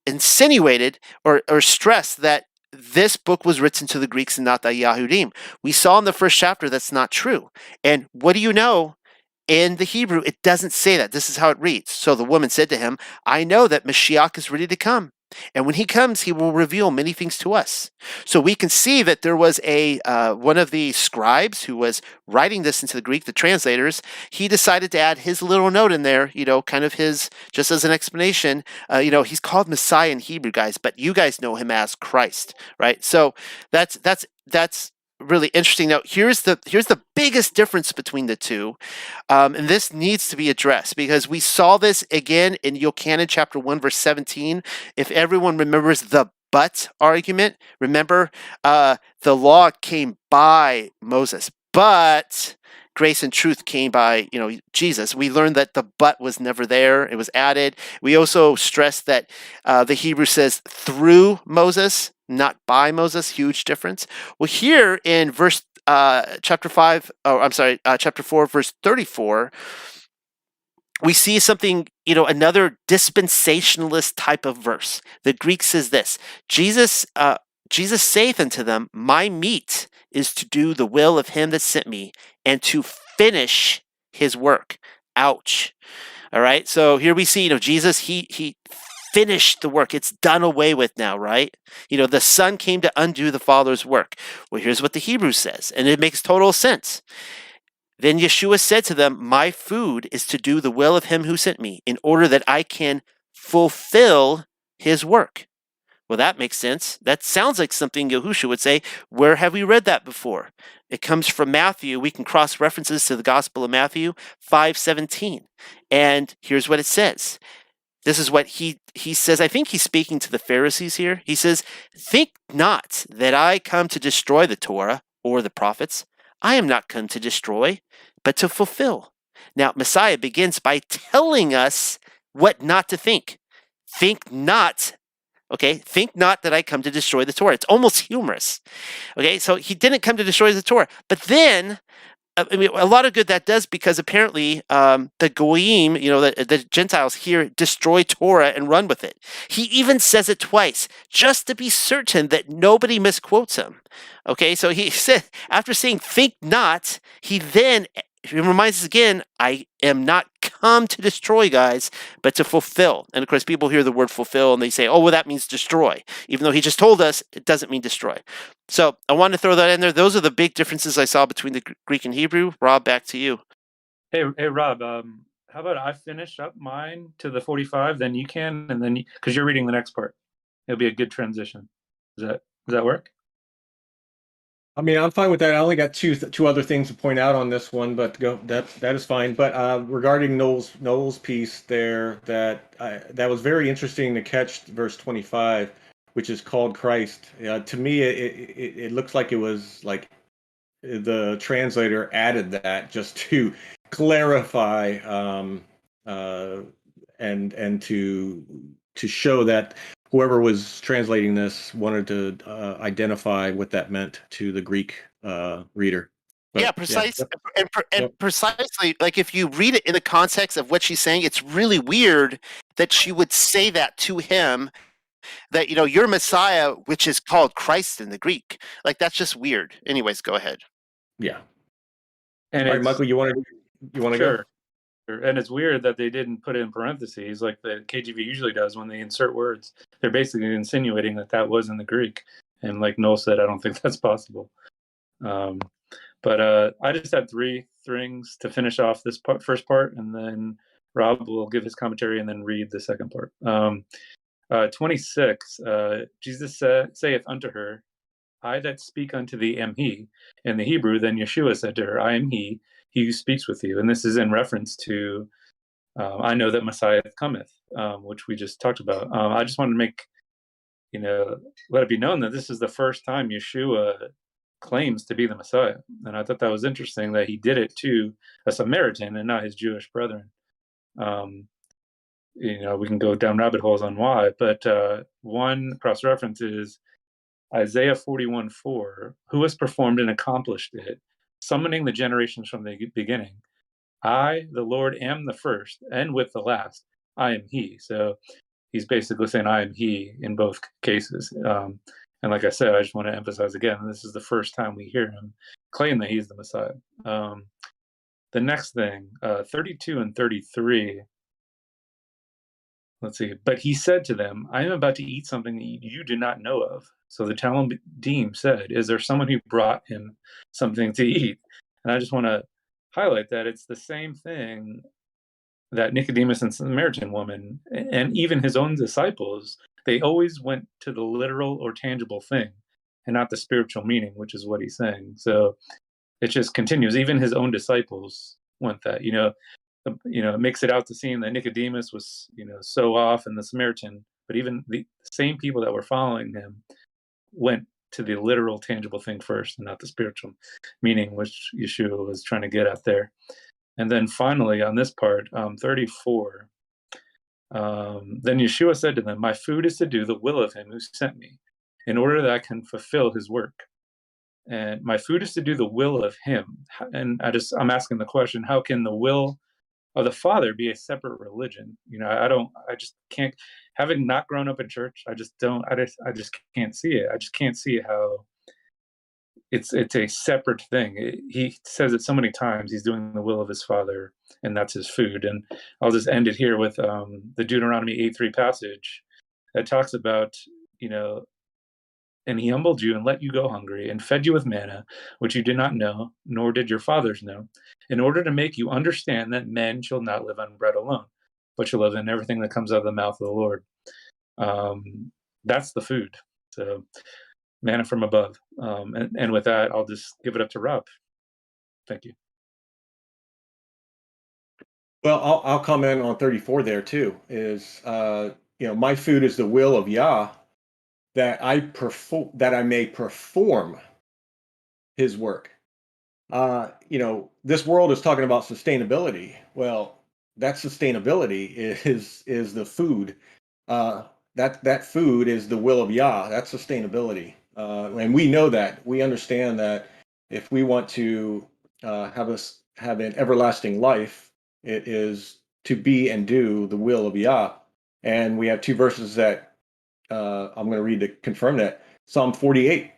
insinuated or stressed, that this book was written to the Greeks and not the Yahudim. We saw in the first chapter that's not true. And what do you know? In the Hebrew, it doesn't say that. This is how it reads. So the woman said to him, I know that Mashiach is ready to come. And when he comes, he will reveal many things to us. So we can see that there was one of the scribes who was writing this into the Greek, the translators. He decided to add his little note in there, you know, kind of his, just as an explanation. You know, he's called Messiah in Hebrew, guys, but you guys know him as Christ, right? So that's really interesting. Now, here's the biggest difference between the two, and this needs to be addressed because we saw this again in Yochanan chapter 1 verse 17. If everyone remembers the but argument, remember the law came by Moses, but grace and truth came by, you know, Jesus. We learned that the but was never there. It was added. We also stressed that the Hebrew says through Moses, not by Moses. Huge difference. Well, here in chapter 4, verse 34, we see something, you know, another dispensationalist type of verse. The Greek says this, Jesus saith unto them, my meat is to do the will of him that sent me and to finish his work. Ouch. All right. So here we see, you know, Jesus, he finished the work. It's done away with now, right? You know, the Son came to undo the Father's work. Well, here's what the Hebrew says, and it makes total sense. Then Yeshua said to them, my food is to do the will of him who sent me, in order that I can fulfill his work. Well, that makes sense. That sounds like something Yahusha would say. Where have we read that before? It comes from Matthew. We can cross references to the Gospel of Matthew 5:17. And here's what it says. This is what he says. I think he's speaking to the Pharisees here. He says, think not that I come to destroy the Torah or the prophets. I am not come to destroy, but to fulfill. Now, Messiah begins by telling us what not to think. Think not. Okay, think not that I come to destroy the Torah. It's almost humorous. Okay, so he didn't come to destroy the Torah. But then, I mean, a lot of good that does, because apparently the Goyim, you know, the Gentiles here destroy Torah and run with it. He even says it twice, just to be certain that nobody misquotes him. Okay, so he said, after saying think not, he reminds us again, I am not come to destroy, guys, but to fulfill. And of course, people hear the word fulfill and they say, oh, well, that means destroy. Even though he just told us it doesn't mean destroy. So I wanted to throw that in there. Those are the big differences I saw between the Greek and Hebrew. Rob, back to you. Hey, Rob, how about I finish up mine to the 45, then you can, and then, because you're reading the next part. It'll be a good transition. Does that work? I mean, I'm fine with that. I only got two other things to point out on this one, but go that is fine. But regarding Noel's piece there, that was very interesting to catch verse 25, which is called Christ. To me, it looks like it was like the translator added that just to clarify and to show that whoever was translating this wanted to identify what that meant to the Greek reader. But, Yeah, precise yep, and yep. precisely. Like if you read it in the context of what she's saying, it's really weird that she would say that to him. That you're Messiah, which is called Christ in the Greek. Like that's just weird. Anyways, go ahead. Yeah. And All right, it's Michael, you want to go? sure. And it's weird that they didn't put it in parentheses like the KJV usually does when they insert words. They're basically insinuating that was in the Greek. And like Noel said, I don't think that's possible. But I just had three things to finish off this first part, and then Rob will give his commentary and then read the second part. 26, Jesus saith unto her, I that speak unto thee am he. In the Hebrew, then Yeshua said to her, I am he who speaks with you. And this is in reference to, I know that Messiah cometh, which we just talked about. I just wanted to make, let it be known that this is the first time Yeshua claims to be the Messiah. And I thought that was interesting that he did it to a Samaritan and not his Jewish brethren. We can go down rabbit holes on why, but one cross-reference is Isaiah 41:4, who has performed and accomplished it, summoning the generations from the beginning. I, the Lord, am the first, and with the last, I am he. So he's basically saying, I am he in both cases. And like I said, I just want to emphasize again, this is the first time we hear him claim that he's the Messiah. The next thing, 32 and 33, let's see. But he said to them, I am about to eat something that you do not know of. So the Talmudim said, is there someone who brought him something to eat? And I just want to highlight that it's the same thing that Nicodemus and Samaritan woman, and even his own disciples, they always went to the literal or tangible thing and not the spiritual meaning, which is what he's saying. So it just continues. Even his own disciples went that, it makes it out to seem that Nicodemus was, so off, and the Samaritan, but even the same people that were following him went to the literal, tangible thing first, and not the spiritual meaning, which Yeshua was trying to get at there. And then finally, on this part, 34, then Yeshua said to them, my food is to do the will of him who sent me, in order that I can fulfill his work. And my food is to do the will of him. And I'm asking the question, how can the will of the Father be a separate religion? I just can't, having not grown up in church, I just can't see it. I just can't see how it's a separate thing. He says it so many times, he's doing the will of his Father, and that's his food. And I'll just end it here with the Deuteronomy 8:3 passage that talks about, and he humbled you and let you go hungry and fed you with manna, which you did not know, nor did your fathers know, in order to make you understand that men shall not live on bread alone, but shall live in everything that comes out of the mouth of the Lord. That's the food. So manna from above. And with that, I'll just give it up to Rob. Thank you. Well, I'll comment on 34 there too. Is my food is the will of Yah, that I may perform his work. This world is talking about sustainability. Well, that sustainability is the food. That food is the will of Yah. That's sustainability, and we know that. We understand that if we want to have an everlasting life, it is to be and do the will of Yah. And we have two verses that I'm going to read to confirm that. Psalm 40,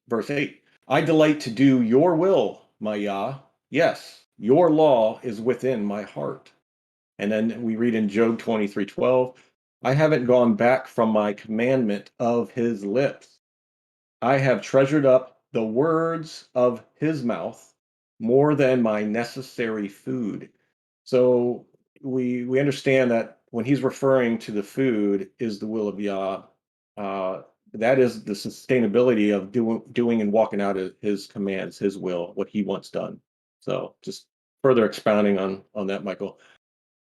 verse 8. I delight to do your will, my Yah. Yes, your law is within my heart. And then we read in Job 23:12, I haven't gone back from my commandment of his lips. I have treasured up the words of his mouth more than my necessary food. So we understand that when he's referring to the food is the will of Yah, that is the sustainability of doing and walking out his commands, his will, what he wants done. So just further expounding on that, Michael.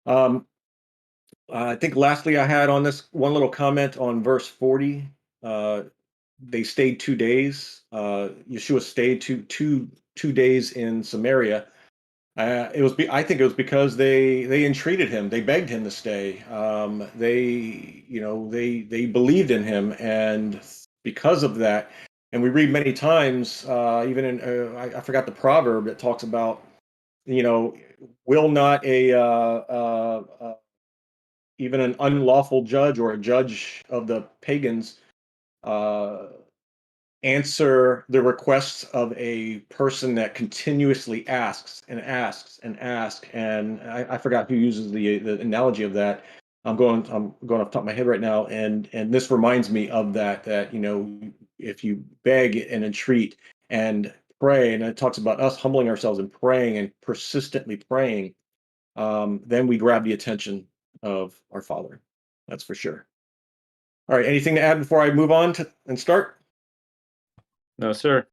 I think lastly I had on this one little comment on verse 40. They stayed 2 days. Yeshua stayed two days in Samaria. I think it was because they entreated him. They begged him to stay. They believed in him, and because of that, and we read many times, even in I forgot the proverb that talks about, will not even an unlawful judge or a judge of the pagans uh, answer the requests of a person that continuously asks and asks and asks. And I forgot who uses the analogy of that. I'm going off the top of my head right now, and this reminds me of that if you beg and entreat and pray, and it talks about us humbling ourselves and praying and persistently praying, then we grab the attention of our Father. That's for sure. All right, anything to add before I move on and start? No, sir.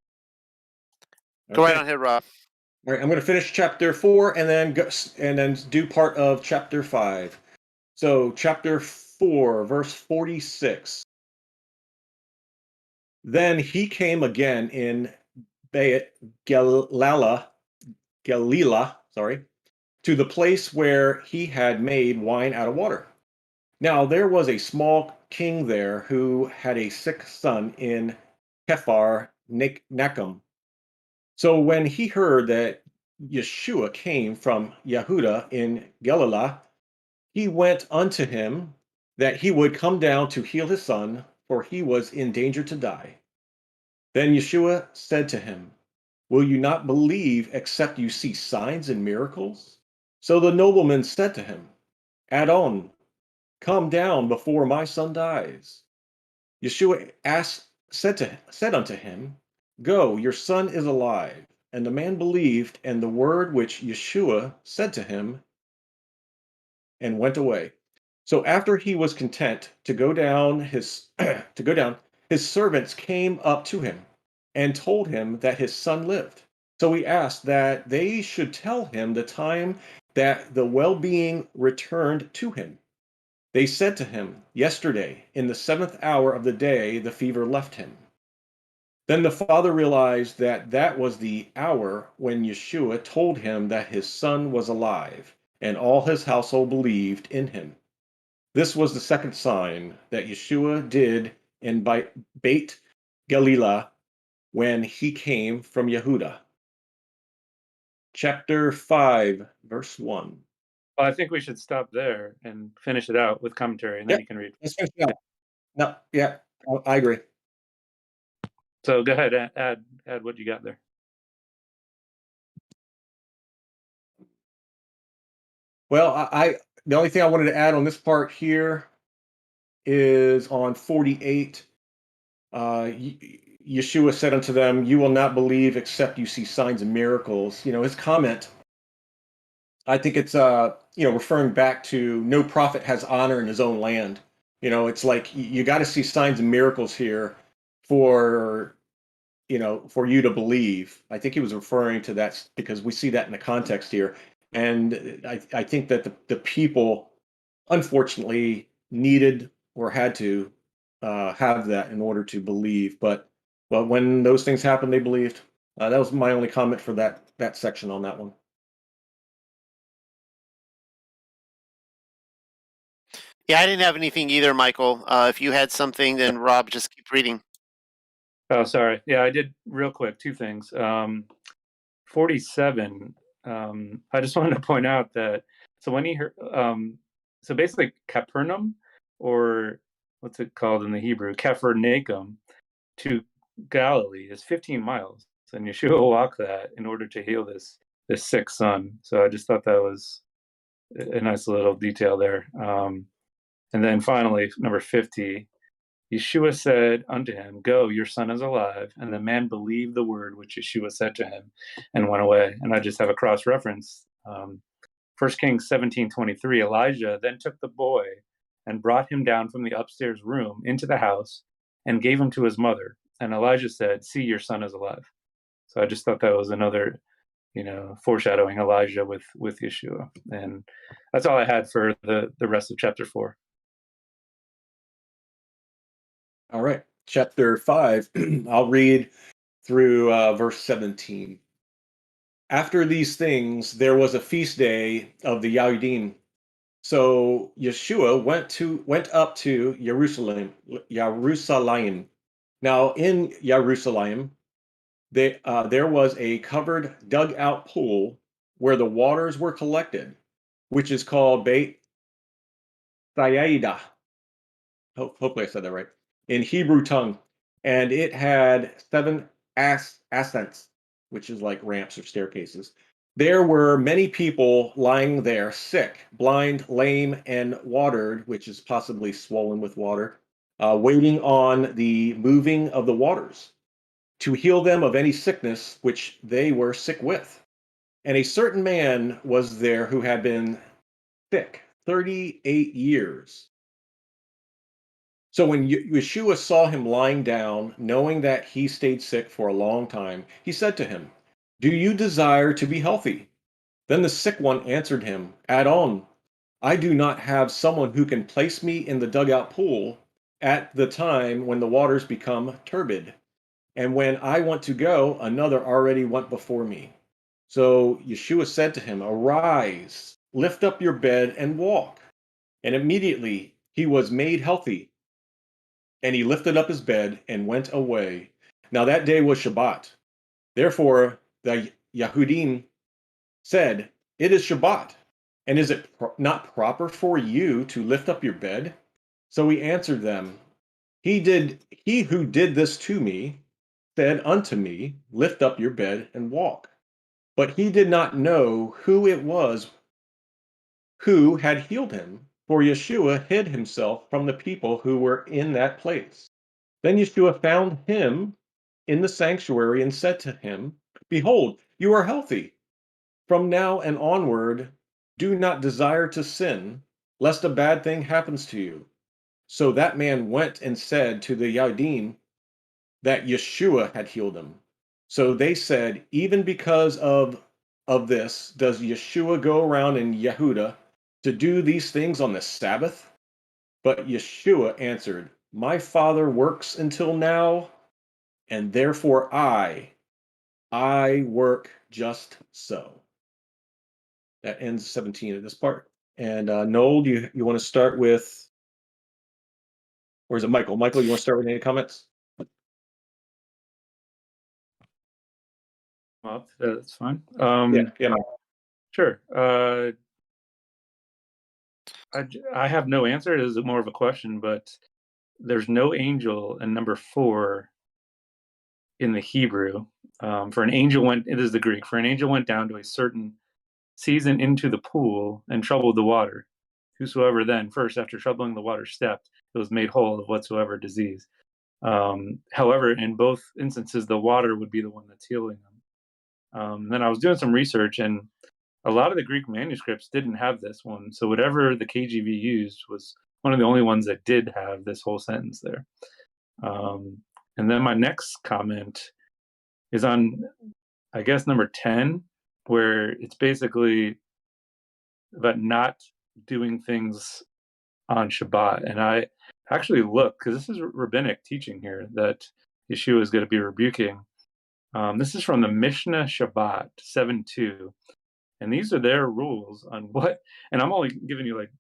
Go right Okay. on ahead, Rob. All right, I'm going to finish chapter 4 and then do part of chapter 5. So, chapter 4, verse 46. Then he came again in Galilee, to the place where he had made wine out of water. Now there was a small king there who had a sick son in Kephar Nacum. So when he heard that Yeshua came from Yehuda in Galilee, he went unto him that he would come down to heal his son, for he was in danger to die. Then Yeshua said to him, will you not believe except you see signs and miracles? So the nobleman said to him, Adon, come down before my son dies. Yeshua said unto him, go, your son is alive. And the man believed, and the word which Yeshua said to him, and went away. So after he was content to go down, his servants came up to him and told him that his son lived. So he asked that they should tell him the time that the well-being returned to him. They said to him, yesterday, in the 7th hour of the day, the fever left him. Then the father realized that that was the hour when Yeshua told him that his son was alive, and all his household believed in him. This was the second sign that Yeshua did in Beit Galilee when he came from Yehuda. Chapter 5, verse 1. Well, I think we should stop there and finish it out with commentary, and then you can read. Let's finish it out. No, yeah, I agree. So go ahead, add what you got there. Well, the only thing I wanted to add on this part here is on 48. Yeshua said unto them, you will not believe except you see signs and miracles. His comment, I think it's referring back to no prophet has honor in his own land. It's like you got to see signs and miracles here for you to believe. I think he was referring to that because we see that in the context here. And I think that the people, unfortunately, needed or had to have that in order to believe. But when those things happened, they believed. That was my only comment for that section on that one. Yeah, I didn't have anything either, Michael. If you had something, then Rob, just keep reading. Oh, sorry. Yeah, I did real quick. 2 things. 47. I just wanted to point out that so when he heard, so basically Capernaum, or what's it called in the Hebrew, Capharnaum, to Galilee is 15 miles, and Yeshua walked that in order to heal this sick son. So I just thought that was a nice little detail there. And then finally, number 50. Yeshua said unto him, go, your son is alive. And the man believed the word which Yeshua said to him and went away. And I just have a cross reference. 1 Kings 17:23, Elijah then took the boy and brought him down from the upstairs room into the house and gave him to his mother. And Elijah said, "See, your son is alive." So I just thought that was another, foreshadowing Elijah with Yeshua. And that's all I had for the rest of chapter 4. All right. Chapter 5, I'll read through verse 17. After these things, there was a feast day of the Yahudim. So Yeshua went up to Jerusalem. Now in Jerusalem, there was a covered, dug-out pool where the waters were collected, which is called Beit Sayida. Hopefully I said that right, in Hebrew tongue. And it had 7 ascents, which is like ramps or staircases. There were many people lying there, sick, blind, lame, and watered, which is possibly swollen with water, waiting on the moving of the waters to heal them of any sickness which they were sick with. And a certain man was there who had been sick 38 years. So when Yeshua saw him lying down, knowing that he stayed sick for a long time, he said to him, "Do you desire to be healthy?" Then the sick one answered him, "Adon, I do not have someone who can place me in the dugout pool at the time when the waters become turbid. And when I want to go, another already went before me." So Yeshua said to him, "Arise, lift up your bed and walk." And immediately he was made healthy. And he lifted up his bed and went away. Now that day was Shabbat. Therefore the Yahudim said, "It is Shabbat, and is it not proper for you to lift up your bed?" So he answered them, He who did this to me said unto me, "Lift up your bed and walk." But he did not know who it was who had healed him, for Yeshua hid himself from the people who were in that place. Then Yeshua found him in the sanctuary and said to him, "Behold, you are healthy. From now and onward, do not desire to sin, lest a bad thing happens to you." So that man went and said to the Yahudim that Yeshua had healed him. So they said, "Even because of this, does Yeshua go around in Yehuda to do these things on the Sabbath?" But Yeshua answered, "My Father works until now, and therefore I work just so." That ends 17 of this part. And Noel, you want to start with, or is it Michael? Michael, you want to start with any comments? Well, that's fine. Yeah. Sure. I have no answer. It is more of a question, but there's no angel in number 4 in the Hebrew. For an angel it is the Greek. For an angel went down to a certain season into the pool and troubled the water. Whosoever then first, after troubling the water, stepped, it was made whole of whatsoever disease. However, in both instances, the water would be the one that's healing them. Then I was doing some research, and a lot of the Greek manuscripts didn't have this one. So whatever the KJV used was one of the only ones that did have this whole sentence there. And then my next comment is on, I guess, number 10, where it's basically about not doing things on Shabbat. And I actually looked, because this is rabbinic teaching here that Yeshua is going to be rebuking. This is from the Mishnah Shabbat 7:2. And these are their rules on what, and I'm only giving you like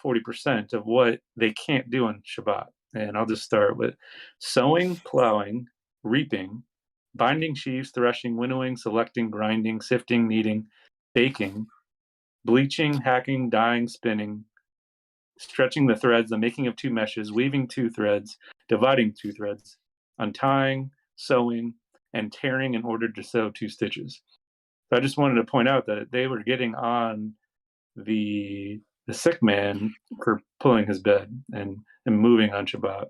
40% of what they can't do on Shabbat. And I'll just start with sowing, plowing, reaping, binding sheaves, threshing, winnowing, selecting, grinding, sifting, kneading, baking, bleaching, hacking, dyeing, spinning, stretching the threads, the making of 2 meshes, weaving 2 threads, dividing 2 threads, untying, sewing, and tearing in order to sew 2 stitches. So I just wanted to point out that they were getting on the sick man for pulling his bed and moving on Shabbat.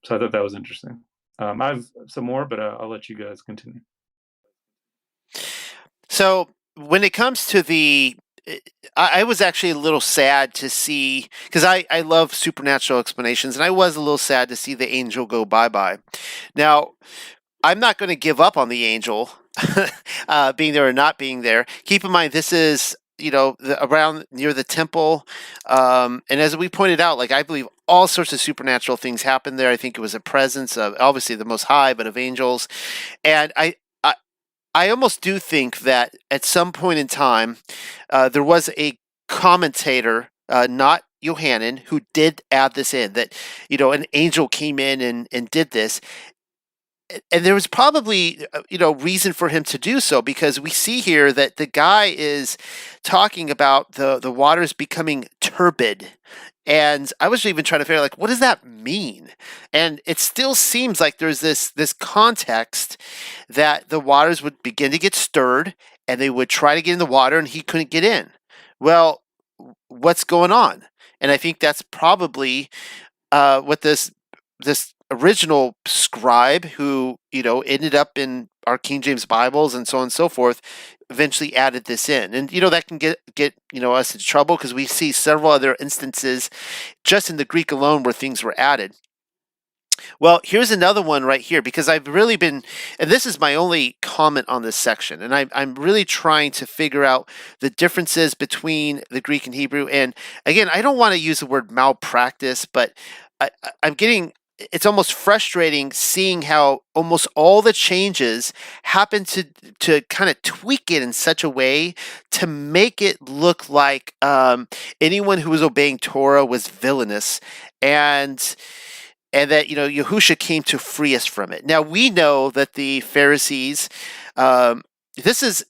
So I thought that was interesting. I have some more, but I'll let you guys continue. So when it comes to the I was actually a little sad to see, because I love supernatural explanations, and I was a little sad to see the angel go bye-bye. Now, I'm not going to give up on the angel being there or not being there. Keep in mind, this is, around near the temple. And as we pointed out, like, I believe all sorts of supernatural things happened there. I think it was a presence of, obviously, the Most High, but of angels. And I almost do think that at some point in time, there was a commentator, not Yohanan, who did add this in, that, an angel came in and did this. And there was probably, reason for him to do so, because we see here that the guy is talking about the waters becoming turbid. And I was even trying to figure out, like, what does that mean? And it still seems like there's this context that the waters would begin to get stirred, and they would try to get in the water, and he couldn't get in. Well, what's going on? And I think that's probably what this original scribe, who ended up in our King James Bibles and so on and so forth, eventually added this in. And that can get us into trouble, because we see several other instances just in the Greek alone where things were added. Well, here's another one right here, because I've really been, and this is my only comment on this section, and I'm really trying to figure out the differences between the Greek and Hebrew. And again, I don't want to use the word malpractice, but I'm getting, it's almost frustrating seeing how almost all the changes happen to kind of tweak it in such a way to make it look like anyone who was obeying Torah was villainous, and that Yahusha came to free us from it. Now, we know that the Pharisees, this is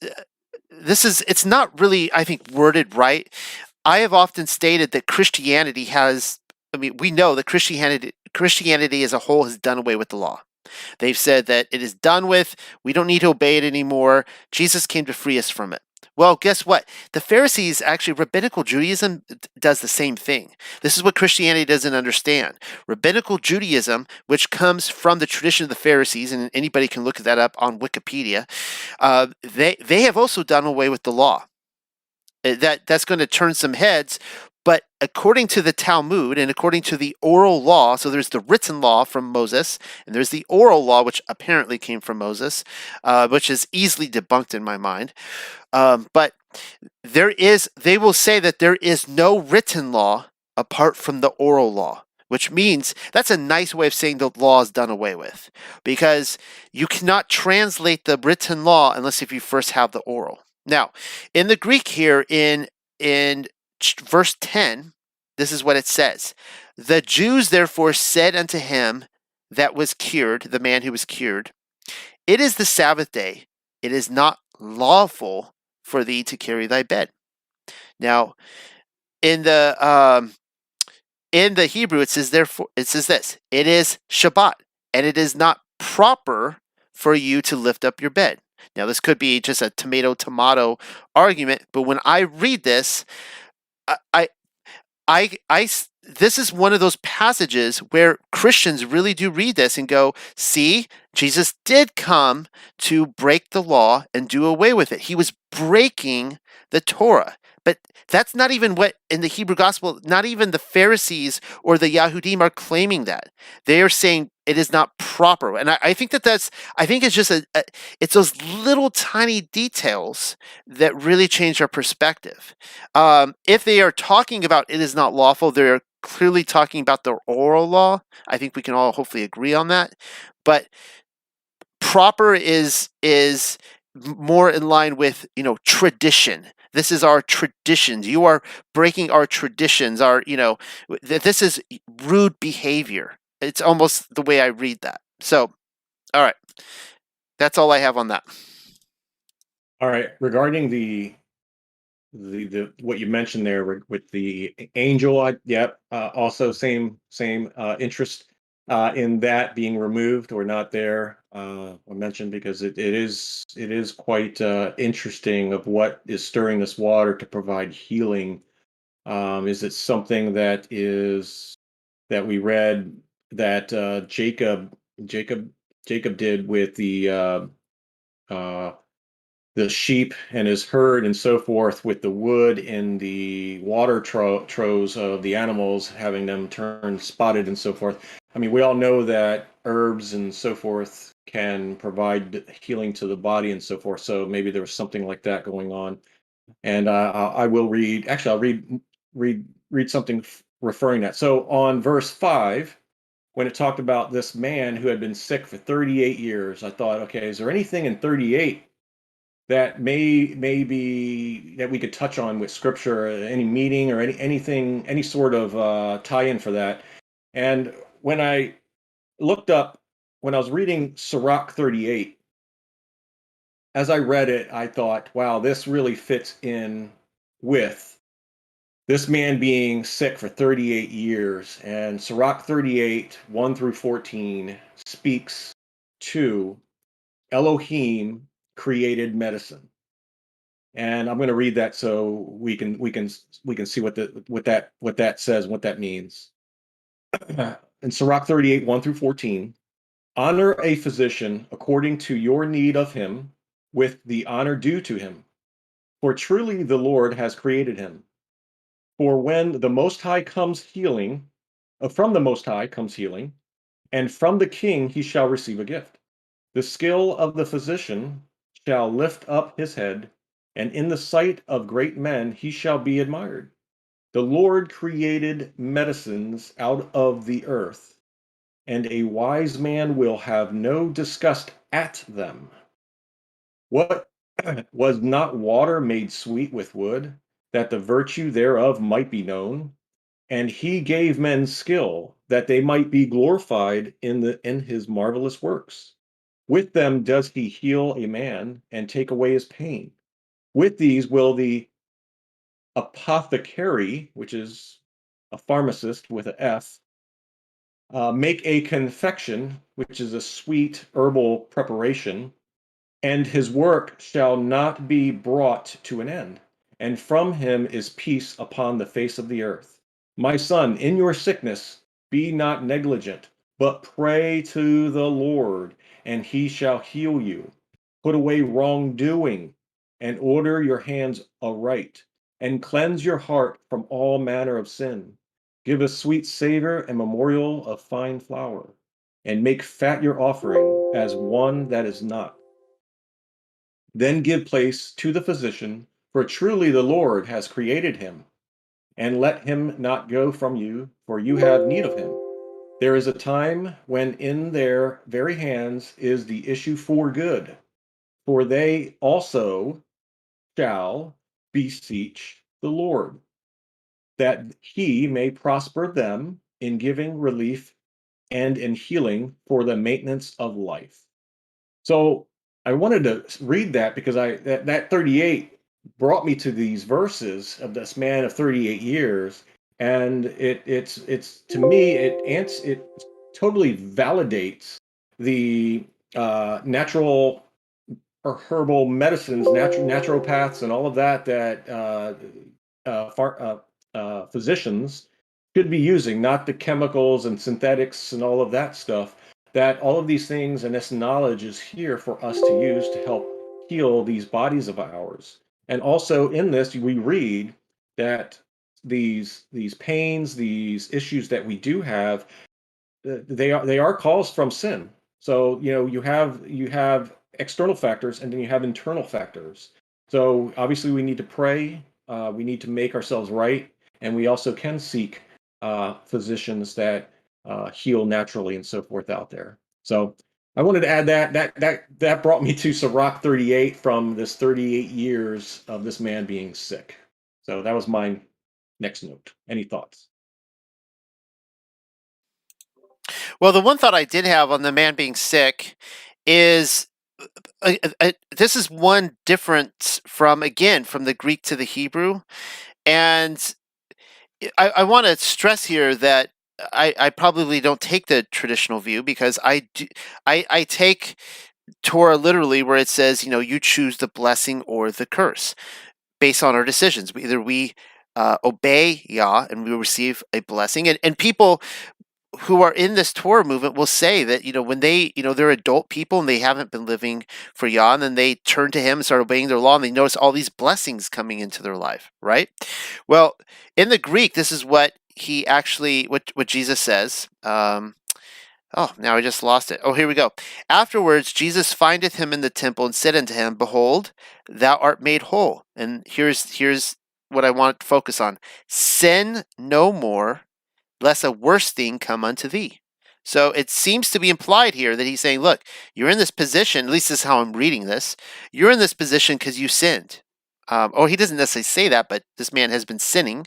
it's not really, I think, worded right. I have often stated that Christianity has, we know that Christianity as a whole has done away with the law. They've said that it is done with. We don't need to obey it anymore. Jesus came to free us from it. Well, guess what? The Pharisees, actually, rabbinical Judaism does the same thing. This is what Christianity doesn't understand. Rabbinical Judaism, which comes from the tradition of the Pharisees, and anybody can look that up on Wikipedia, they have also done away with the law. That's going to turn some heads, but according to the Talmud and according to the oral law, so there's the written law from Moses, and there's the oral law, which apparently came from Moses, which is easily debunked in my mind. But they will say that there is no written law apart from the oral law, which means that's a nice way of saying the law is done away with, because you cannot translate the written law unless if you first have the oral. Now, in the Greek here, in verse 10, this is what it says. The Jews therefore said unto him that was cured, the man who was cured, it is the Sabbath day. It is not lawful for thee to carry thy bed. Now, in the Hebrew, it says this: it is Shabbat, and it is not proper for you to lift up your bed. Now, this could be just a tomato argument, but when I read this, this is one of those passages where Christians really do read this and go, see, Jesus did come to break the law and do away with it. He was breaking the Torah. But that's not even what, in the Hebrew gospel, not even the Pharisees or the Yahudim are claiming that. They are saying it is not proper. And I think I think it's just it's those little tiny details that really change our perspective. If they are talking about it is not lawful, they're clearly talking about the oral law. I think we can all hopefully agree on that. But proper is more in line with, tradition. This is our traditions. You are breaking our traditions. This is rude behavior. It's almost the way I read that. So, all right. That's all I have on that. All right. Regarding the what you mentioned there with the angel, also same interest in that being removed or not there, or mentioned, because it is quite interesting of what is stirring this water to provide healing. Is it something that we read that Jacob did with the the sheep and his herd and so forth, with the wood and the water troughs of the animals, having them turn spotted and so forth. I mean, we all know that herbs and so forth can provide healing to the body and so forth. So maybe there was something like that going on. And I will read. Actually, I'll read something referring that. So on verse 5, when it talked about this man who had been sick for 38 years, I thought, okay, is there anything in 38 that may be that we could touch on with scripture, any meeting or anything, any sort of tie-in for that? And when I looked up, when I was reading Sirach 38, as I read it, I thought, wow, this really fits in with this man being sick for 38 years. And Sirach 38, 1 through 14, speaks to Elohim created medicine. And I'm going to read that so we can see what that says, what that means. In Sirach 38, 1 through 14, honor a physician according to your need of him, with the honor due to him. For truly the Lord has created him. For when the Most High comes healing, from the Most High comes healing, and from the King he shall receive a gift. The skill of the physician shall lift up his head, and in the sight of great men he shall be admired. The Lord created medicines out of the earth, and a wise man will have no disgust at them. What was not water made sweet with wood, that the virtue thereof might be known? And he gave men skill, that they might be glorified in his marvelous works. With them does he heal a man and take away his pain. With these will the apothecary, which is a pharmacist with an F, make a confection, which is a sweet herbal preparation, and his work shall not be brought to an end. And from him is peace upon the face of the earth. My son, in your sickness, be not negligent, but pray to the Lord, and he shall heal you. Put away wrongdoing, and order your hands aright, and cleanse your heart from all manner of sin. Give a sweet savor and memorial of fine flour, and make fat your offering as one that is not. Then give place to the physician, for truly the Lord has created him. And let him not go from you, for you have need of him. There is a time when in their very hands is the issue for good, for they also shall beseech the Lord, that he may prosper them in giving relief and in healing for the maintenance of life. So I wanted to read that because that 38 brought me to these verses of this man of 38 years, and it's to me it totally validates the natural or herbal medicines, naturopaths, and all of that physicians should be using, not the chemicals and synthetics and all of that stuff. That all of these things and this knowledge is here for us to use to help heal these bodies of ours. And also in this, we read that these pains, these issues that we do have, they are caused from sin. So you have external factors, and then you have internal factors. So obviously we need to pray, we need to make ourselves right, and we also can seek physicians that heal naturally and so forth out there. So I wanted to add that brought me to Sirach 38, from this 38 years of this man being sick. So that was my next note. Any thoughts? Well, the one thought I did have on the man being sick is this is one difference from the Greek to the Hebrew. And I want to stress here that I probably don't take the traditional view, because I take Torah literally, where it says, you choose the blessing or the curse based on our decisions. Either we obey Yah and we receive a blessing, and people who are in this Torah movement will say that, when they, they're adult people and they haven't been living for Yah, and then they turn to him and start obeying their law, and they notice all these blessings coming into their life, right? Well, in the Greek, this is what he actually, what Jesus says. Oh, now I just lost it. Oh, here we go. Afterwards, Jesus findeth him in the temple and said unto him, Behold, thou art made whole. And here's what I want to focus on. Sin no more, lest a worse thing come unto thee. So it seems to be implied here that he's saying, look, you're in this position, at least this is how I'm reading this, you're in this position because you sinned. He doesn't necessarily say that, but this man has been sinning,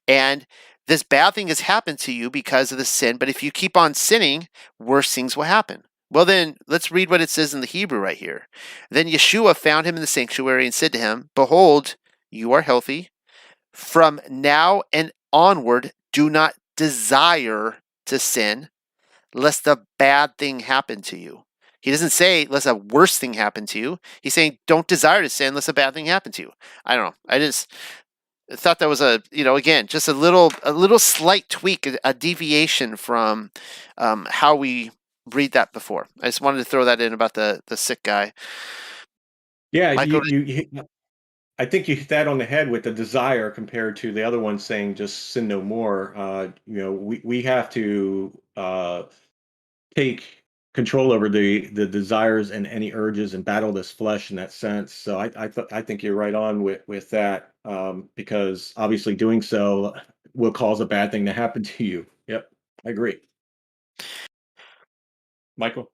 and this bad thing has happened to you because of the sin, but if you keep on sinning, worse things will happen. Well then, let's read what it says in the Hebrew right here. Then Yeshua found him in the sanctuary and said to him, Behold, you are healthy. From now and onward, do not desire to sin, lest a bad thing happen to you. He doesn't say, lest a worse thing happen to you. He's saying, don't desire to sin, lest a bad thing happen to you. I don't know. I just thought that was again, just a little slight tweak, a deviation from how we read that before. I just wanted to throw that in about the sick guy. Yeah, Michael, I think you hit that on the head with the desire compared to the other one saying just sin no more. We have to take control over the desires and any urges and battle this flesh in that sense. So I think you're right on with that, because obviously doing so will cause a bad thing to happen to you. Yep, I agree. Michael,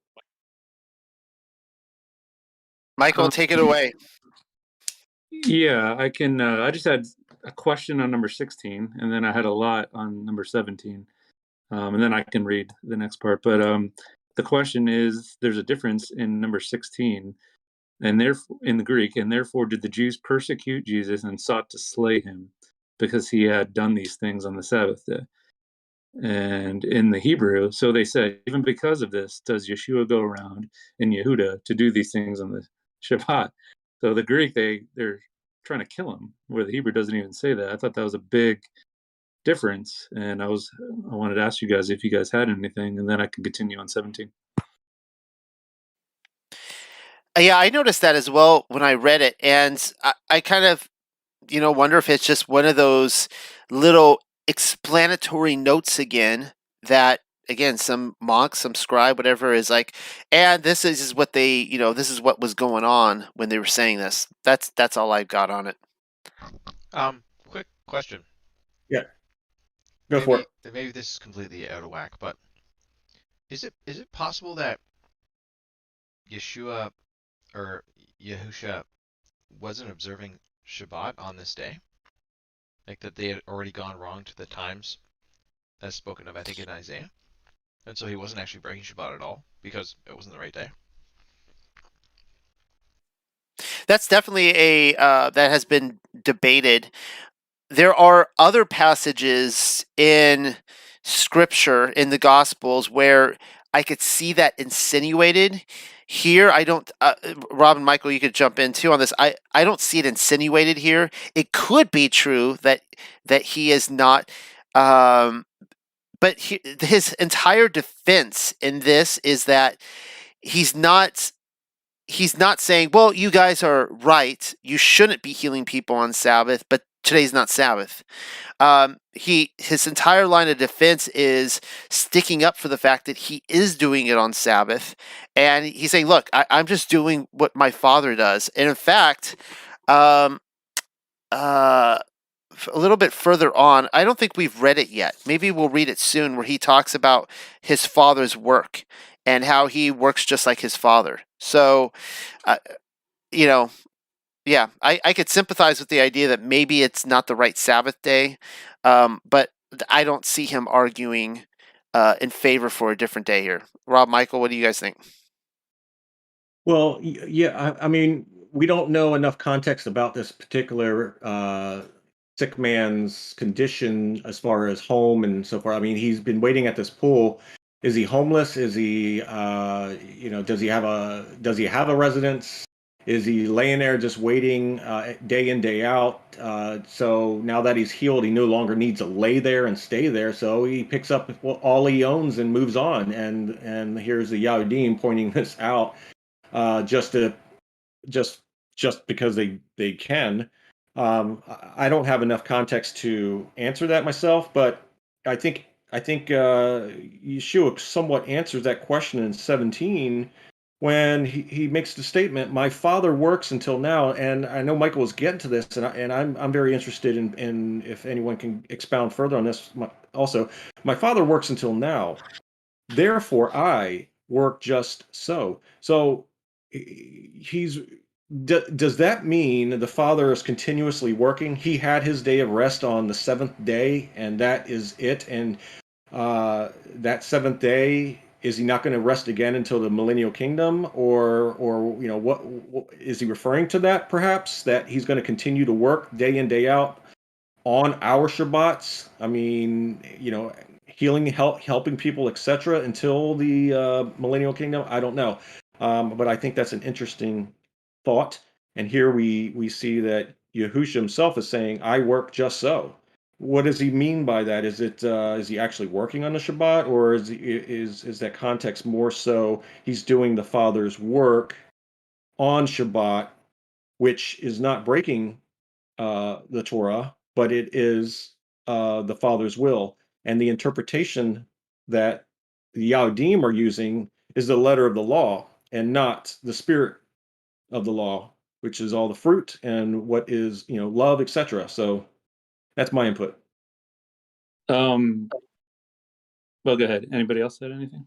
take it away. Yeah, I can. I just had a question on number 16, and then I had a lot on number 17, and then I can read the next part. But the question is, there's a difference in number 16, and therefore in the Greek, and therefore did the Jews persecute Jesus and sought to slay him because he had done these things on the Sabbath day. And in the Hebrew, so they say, even because of this, does Yeshua go around in Yehuda to do these things on the Shabbat? So the Greek, they're trying to kill him, where the Hebrew doesn't even say that. I thought that was a big difference, and I wanted to ask you guys if you guys had anything, and then I can continue on 17. Yeah, I noticed that as well when I read it, and I kind of, wonder if it's just one of those little explanatory notes again that, again, some monk, some scribe, whatever, is like, and this is what they, this is what was going on when they were saying this. That's all I've got on it. Quick question. yeah, go for it. Maybe this is completely out of whack, but is it possible that Yeshua or Yahusha wasn't observing Shabbat on this day? Like that they had already gone wrong to the times as spoken of, I think, in Isaiah? And so he wasn't actually breaking Shabbat at all because it wasn't the right day? That's definitely that has been debated. There are other passages in Scripture, in the Gospels, where I could see that insinuated. Here, I don't. Rob and Michael, you could jump in too on this. I don't see it insinuated here. It could be true that he is not. But his entire defense in this is that he's not saying, well, you guys are right. You shouldn't be healing people on Sabbath, but today's not Sabbath. His entire line of defense is sticking up for the fact that he is doing it on Sabbath. And he's saying, look, I'm just doing what my Father does. And in fact, a little bit further on, I don't think we've read it yet. Maybe we'll read it soon, where he talks about his Father's work and how he works just like his Father. So, yeah, I could sympathize with the idea that maybe it's not the right Sabbath day, but I don't see him arguing in favor for a different day here. Rob, Michael, what do you guys think? Well, yeah, I mean, we don't know enough context about this particular sick man's condition as far as home and so forth. I mean, he's been waiting at this pool. Is he homeless? Is he, does he have a residence? Is he laying there just waiting day in, day out? So now that he's healed, he no longer needs to lay there and stay there. So he picks up all he owns and moves on. And here's the Yahudim pointing this out just to just because they can. I don't have enough context to answer that myself, but I think Yeshua somewhat answers that question in 17 when he makes the statement, "My Father works until now." And I know Michael was getting to this, and I'm very interested in if anyone can expound further on this. Also, my Father works until now, therefore I work just so. So he's does that mean the Father is continuously working? He had his day of rest on the seventh day, and that is it. And that seventh day, is he not going to rest again until the millennial kingdom, or what is he referring to? That perhaps that he's going to continue to work day in, day out on our Shabbats. I mean, healing, helping people, etc., until the millennial kingdom. I don't know, but I think that's an interesting thought. And here we see that Yahushua himself is saying, "I work just so." What does he mean by that? Is he actually working on the Shabbat, or is that context more so he's doing the Father's work on Shabbat, which is not breaking the Torah, but it is the Father's will. And the interpretation that the Yahudim are using is the letter of the law and not the spirit of the law, which is all the fruit and what is, love, etc. So that's my input. Well, go ahead. Anybody else said anything?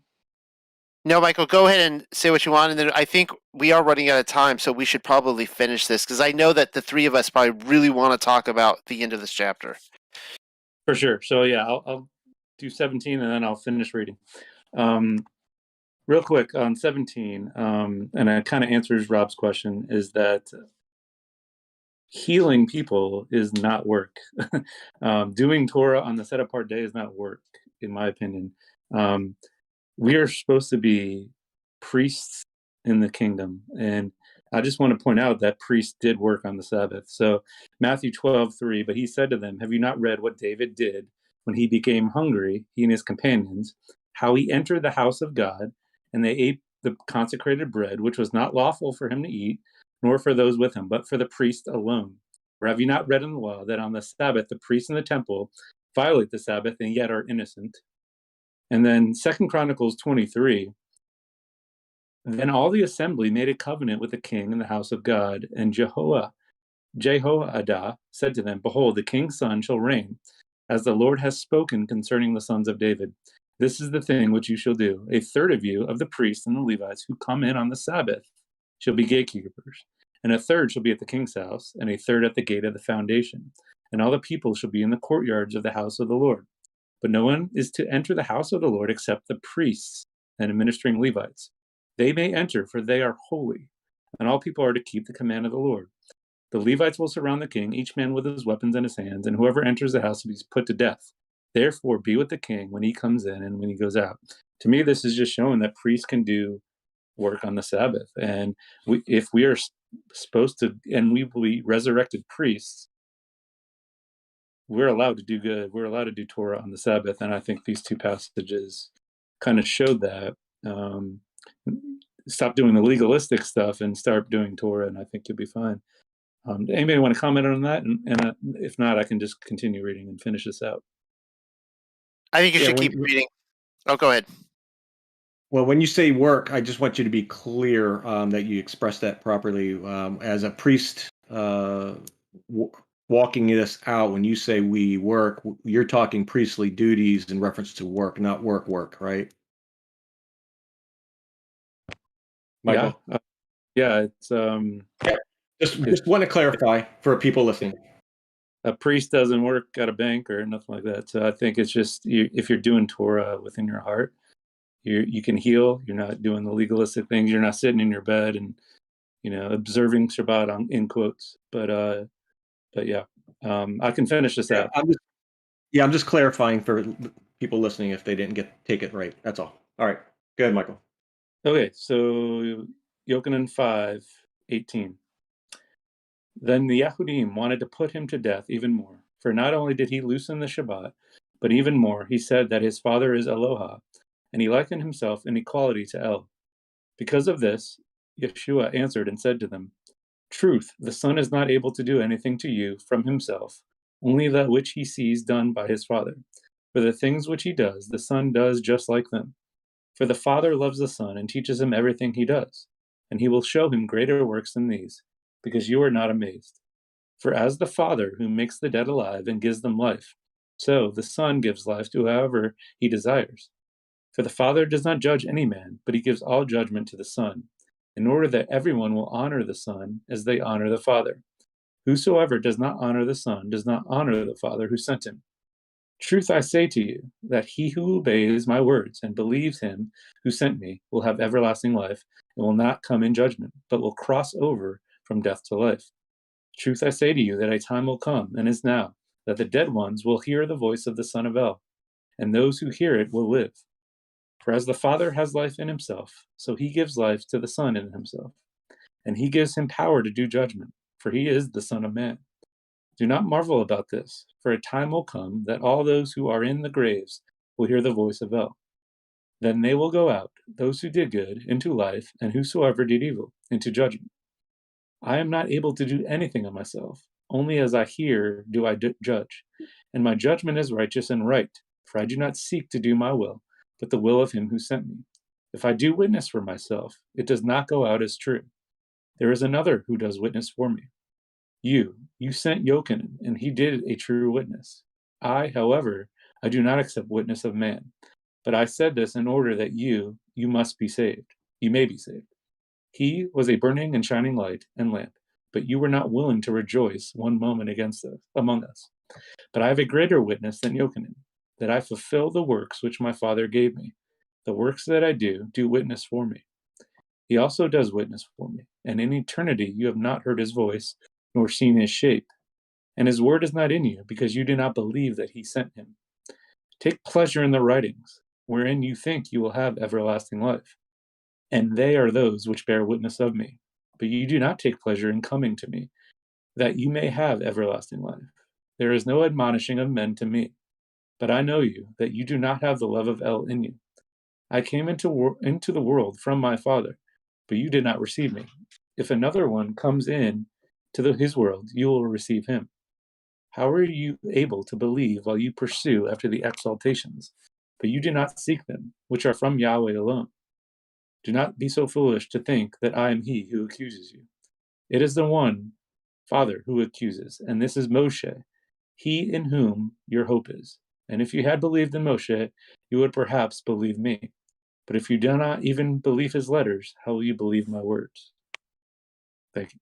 No, Michael, go ahead and say what you want, and then I think we are running out of time, so we should probably finish this, because I know that the three of us probably really want to talk about the end of this chapter. For sure. So yeah, I'll do 17 and then I'll finish reading. Real quick on 17, and it kind of answers Rob's question, is that healing people is not work. Doing Torah on the set apart day is not work, in my opinion. We are supposed to be priests in the kingdom. And I just want to point out that priests did work on the Sabbath. So Matthew 12:3, but he said to them, "Have you not read what David did when he became hungry, he and his companions, how he entered the house of God, and they ate the consecrated bread, which was not lawful for him to eat, nor for those with him, but for the priest alone? Or have you not read in the law that on the Sabbath the priests in the temple violate the Sabbath and yet are innocent?" And then 2 Chronicles 23, then all the assembly made a covenant with the king in the house of God, and Jehoiada said to them, "Behold, the king's son shall reign, as the Lord has spoken concerning the sons of David. This is the thing which you shall do. A third of you, of the priests and the Levites who come in on the Sabbath, shall be gatekeepers, and a third shall be at the king's house, and a third at the gate of the foundation. And all the people shall be in the courtyards of the house of the Lord. But no one is to enter the house of the Lord except the priests and administering Levites. They may enter, for they are holy, and all people are to keep the command of the Lord. The Levites will surround the king, each man with his weapons in his hands, and whoever enters the house will be put to death. Therefore, be with the king when he comes in and when he goes out." To me, this is just showing that priests can do work on the Sabbath. And if we are supposed to, and we will be resurrected priests, we're allowed to do good. We're allowed to do Torah on the Sabbath. And I think these two passages kind of showed that. Stop doing the legalistic stuff and start doing Torah, and I think you'll be fine. Anybody want to comment on that? And if not, I can just continue reading and finish this out. I think you should keep reading. Oh, go ahead. Well, when you say work, I just want you to be clear that you express that properly. As a priest walking this out, when you say we work, you're talking priestly duties in reference to work, not work, right? Michael? Yeah, it's just want to clarify for people listening. A priest doesn't work at a bank or nothing like that. So I think it's just if you're doing Torah within your heart, you can heal. You're not doing the legalistic things. You're not sitting in your bed and observing Shabbat in quotes. But yeah, I can finish this out. I'm just clarifying for people listening if they didn't take it right. That's all. All right, go ahead, Michael. Okay, so Yochanan 5. 18. Then the Yahudim wanted to put him to death even more, for not only did he loosen the Shabbat, but even more, he said that his father is Eloha, and he likened himself in equality to El. Because of this, Yeshua answered and said to them, Truth, the Son is not able to do anything to you from himself, only that which he sees done by his Father. For the things which he does, the Son does just like them. For the Father loves the Son and teaches him everything he does, and he will show him greater works than these, because you are not amazed. For as the Father who makes the dead alive and gives them life, so the Son gives life to whoever he desires. For the Father does not judge any man, but he gives all judgment to the Son, in order that everyone will honor the Son as they honor the Father. Whosoever does not honor the Son does not honor the Father who sent him. Truth I say to you, that he who obeys my words and believes him who sent me will have everlasting life, and will not come in judgment, but will cross over from death to life. Truth I say to you, that a time will come, and is now, that the dead ones will hear the voice of the Son of El, and those who hear it will live. For as the Father has life in himself, so he gives life to the Son in himself. And he gives him power to do judgment, for he is the Son of Man. Do not marvel about this, for a time will come that all those who are in the graves will hear the voice of El. Then they will go out, those who did good, into life, and whosoever did evil, into judgment. I am not able to do anything of myself, only as I hear do I judge. And my judgment is righteous and right, for I do not seek to do my will, but the will of him who sent me. If I do witness for myself, it does not go out as true. There is another who does witness for me. You sent Yochanan, and he did a true witness. I, however, I do not accept witness of man, but I said this in order that you must be saved. You may be saved. He was a burning and shining light and lamp, but you were not willing to rejoice one moment among us. But I have a greater witness than Yochanan, that I fulfill the works which my Father gave me. The works that I do witness for me. He also does witness for me, and in eternity you have not heard his voice, nor seen his shape. And his word is not in you, because you do not believe that he sent him. Take pleasure in the writings, wherein you think you will have everlasting life. And they are those which bear witness of me. But you do not take pleasure in coming to me, that you may have everlasting life. There is no admonishing of men to me. But I know you, that you do not have the love of El in you. I came into the world from my Father, but you did not receive me. If another one comes in to his world, you will receive him. How are you able to believe while you pursue after the exaltations? But you do not seek them, which are from Yahweh alone. Do not be so foolish to think that I am he who accuses you. It is the one Father who accuses, and this is Moshe, he in whom your hope is. And if you had believed in Moshe, you would perhaps believe me. But if you do not even believe his letters, how will you believe my words? Thank you.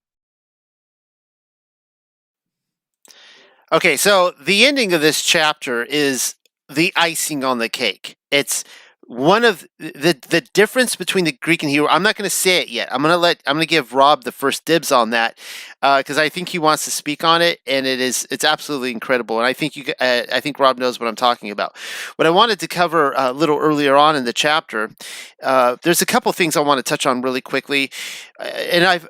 Okay, so the ending of this chapter is the icing on the cake. It's one of the difference between the Greek and Hebrew. I'm not going to say it yet. I'm going to give Rob the first dibs on that because I think he wants to speak on it, and it's absolutely incredible. And I think Rob knows what I'm talking about. What I wanted to cover a little earlier on in the chapter, there's a couple things I want to touch on really quickly, and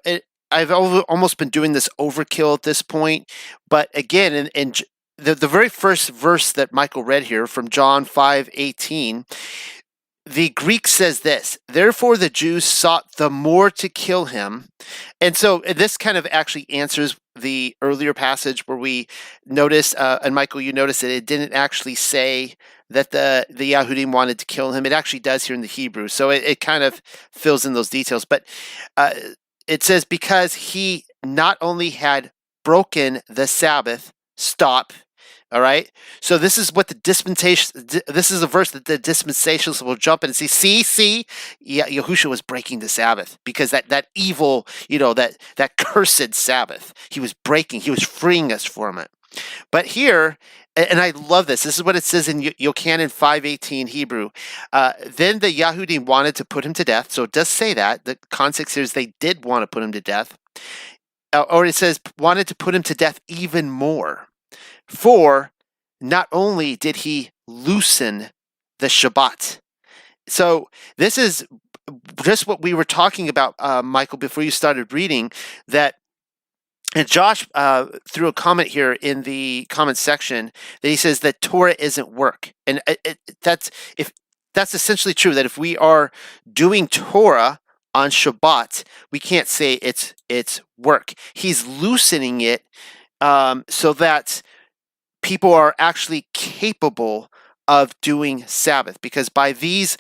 I've almost been doing this overkill at this point, but again, in the very first verse that Michael read here from John 5:18, the Greek says this: therefore the Jews sought the more to kill him. And so this kind of actually answers the earlier passage where we noticed, and Michael, you noticed that it didn't actually say that the Yahudim wanted to kill him. It actually does here in the Hebrew. So it kind of fills in those details. But it says, because he not only had broken the Sabbath, stop. All right. So this is what this is a verse that the dispensationalists will jump in and see, yeah, Yahushua was breaking the Sabbath because that evil, that cursed Sabbath, he was freeing us from it. But here, and I love this. This is what it says in Yochanan 5:18 Hebrew. Then the Yahudim wanted to put him to death. So it does say that. The context here is they did want to put him to death. Or it says wanted to put him to death even more. For not only did he loosen the Shabbat. So this is just what we were talking about, Michael, before you started reading, that and Josh threw a comment here in the comment section that he says that Torah isn't work, and that's essentially true. That if we are doing Torah on Shabbat, we can't say it's work. He's loosening it so that people are actually capable of doing Sabbath, because by these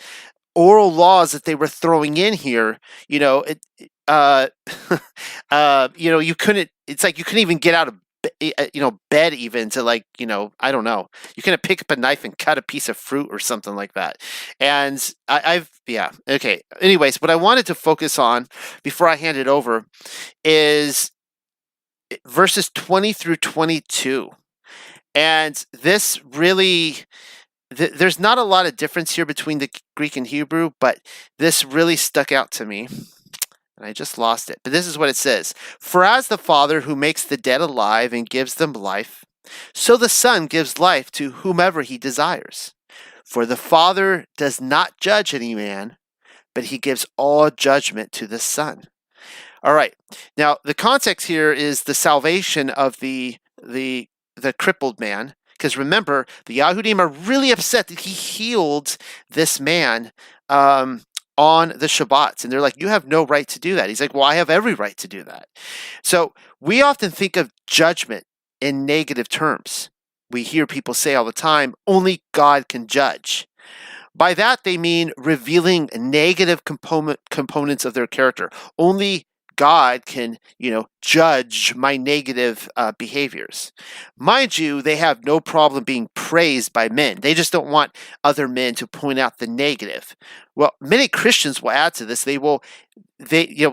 oral laws that they were throwing in here, you know, you couldn't. It's like you couldn't even get out of bed even to, like, I don't know. You couldn't pick up a knife and cut a piece of fruit or something like that. And okay. Anyways, what I wanted to focus on before I hand it over is verses 20 through 22, and this really. There's not a lot of difference here between the Greek and Hebrew, but this really stuck out to me. And I just lost it. But this is what it says. For as the Father who makes the dead alive and gives them life, so the Son gives life to whomever he desires. For the Father does not judge any man, but he gives all judgment to the Son. All right. Now, the context here is the salvation of the crippled man. Because remember, the Yahudim are really upset that he healed this man on the Shabbats. And they're like, you have no right to do that. He's like, well, I have every right to do that. So we often think of judgment in negative terms. We hear people say all the time, only God can judge. By that, they mean revealing negative components of their character. Only God can, judge my negative behaviors. Mind you, they have no problem being praised by men. They just don't want other men to point out the negative. Well, many Christians will add to this.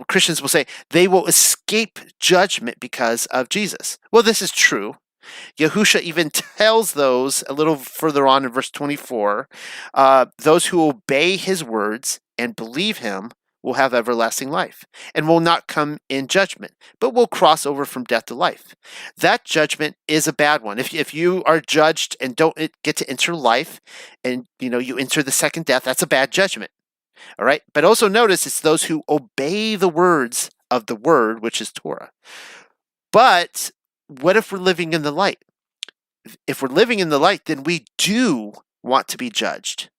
Christians will say they will escape judgment because of Jesus. Well, this is true. Yahusha even tells those a little further on in verse 24, those who obey his words and believe him will have everlasting life and will not come in judgment, but will cross over from death to life. That judgment is a bad one. If you are judged and don't get to enter life, and you enter the second death, that's a bad judgment. All right. But also notice it's those who obey the words of the word, which is Torah. But what if we're living in the light? If we're living in the light, then we do want to be judged.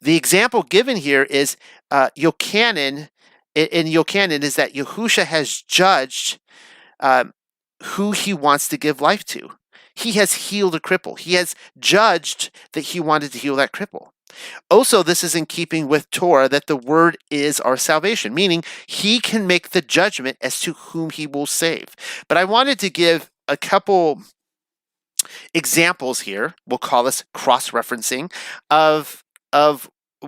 The example given here is Yochanan. In Yochanan is that Yahusha has judged who he wants to give life to. He has healed a cripple. He has judged that he wanted to heal that cripple. Also, this is in keeping with Torah that the word is our salvation, meaning he can make the judgment as to whom he will save. But I wanted to give a couple examples here. We'll call this cross-referencing of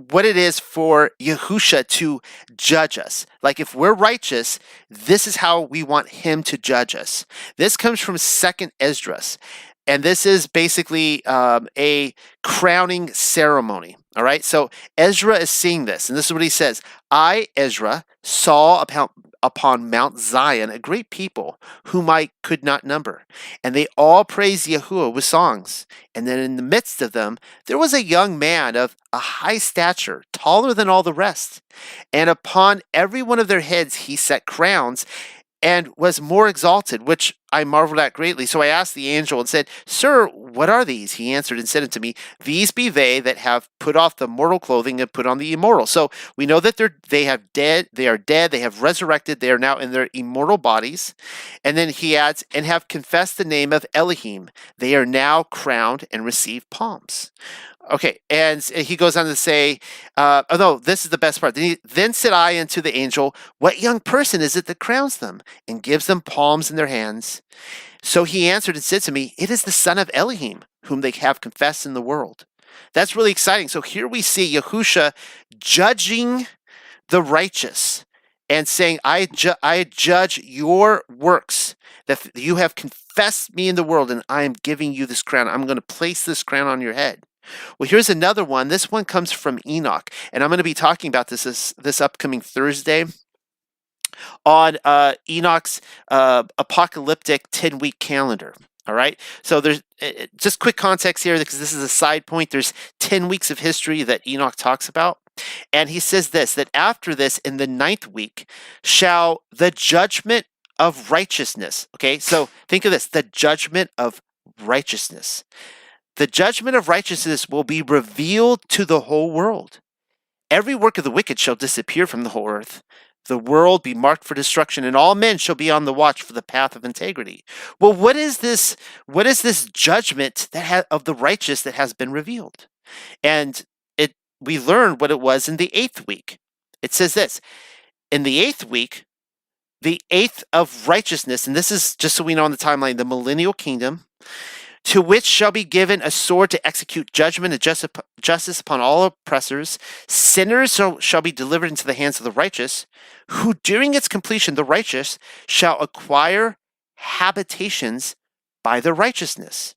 what it is for Yahusha to judge us. Like if we're righteous, this is how we want him to judge us. This comes from 2nd Esdras. And this is basically a crowning ceremony. All right. So Ezra is seeing this. And this is what he says. I, Ezra, saw upon Mount Zion a great people whom I could not number. And they all praised Yahuwah with songs. And then in the midst of them, there was a young man of a high stature, taller than all the rest. And upon every one of their heads he set crowns, and was more exalted, which I marveled at greatly. So I asked the angel and said, Sir, what are these? He answered and said unto me, These be they that have put off the mortal clothing and put on the immortal. So we know that they are dead, they have resurrected, they are now in their immortal bodies. And then he adds, and have confessed the name of Elohim. They are now crowned and receive palms. Okay, and he goes on to say, this is the best part. Then said I unto the angel, What young person is it that crowns them and gives them palms in their hands? So he answered and said to me, It is the son of Elohim, whom they have confessed in the world. That's really exciting. So here we see Yahusha judging the righteous and saying, I judge your works, that you have confessed me in the world, and I am giving you this crown. I'm going to place this crown on your head. Well, here's another one. This one comes from Enoch, and I'm going to be talking about this upcoming Thursday on Enoch's apocalyptic 10-week calendar. All right. So there's just quick context here because this is a side point. There's 10 weeks of history that Enoch talks about. And he says this, that after this, in the 9th week, shall the judgment of righteousness. Okay, so think of this, the judgment of righteousness. The judgment of righteousness will be revealed to the whole world. Every work of the wicked shall disappear from the whole earth. The world be marked for destruction, and all men shall be on the watch for the path of integrity. Well, what is this? What is this judgment that of the righteous that has been revealed? And we learned what it was in the 8th week. It says this, in the 8th week, the 8th of righteousness, and this is just so we know on the timeline, the millennial kingdom, to which shall be given a sword to execute judgment and justice upon all oppressors. Sinners shall be delivered into the hands of the righteous, who during its completion, the righteous shall acquire habitations by their righteousness,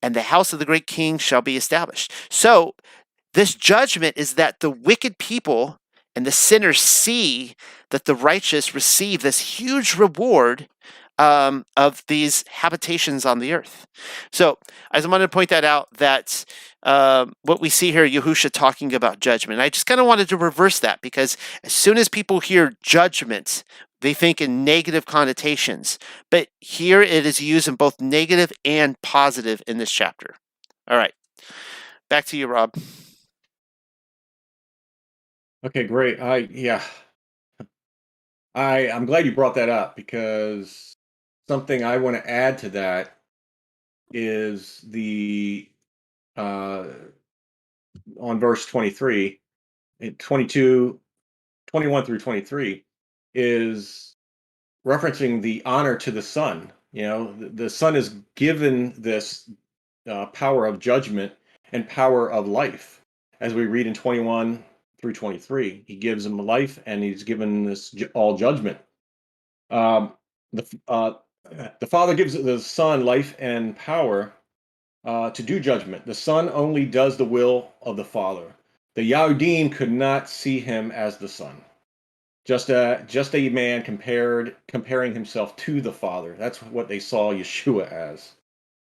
and the house of the great king shall be established. So this judgment is that the wicked people and the sinners see that the righteous receive this huge reward of these habitations on the earth. So I just wanted to point that out, that what we see here, Yahusha talking about judgment. I just kind of wanted to reverse that, because as soon as people hear judgment, they think in negative connotations. But here it is used in both negative and positive in this chapter. All right. Back to you, Rob. Okay, great. I'm glad you brought that up, because something I want to add to that is the on verse 23, 22, 21 through 23 is referencing the honor to the Son. You know, the Son is given this power of judgment and power of life, as we read in 21 through 23. He gives him life, and he's given this all judgment. The Father gives the Son life and power to do judgment. The Son only does the will of the Father. The Yahudim could not see him as the Son. Just a man comparing himself to the Father. That's what they saw Yeshua as.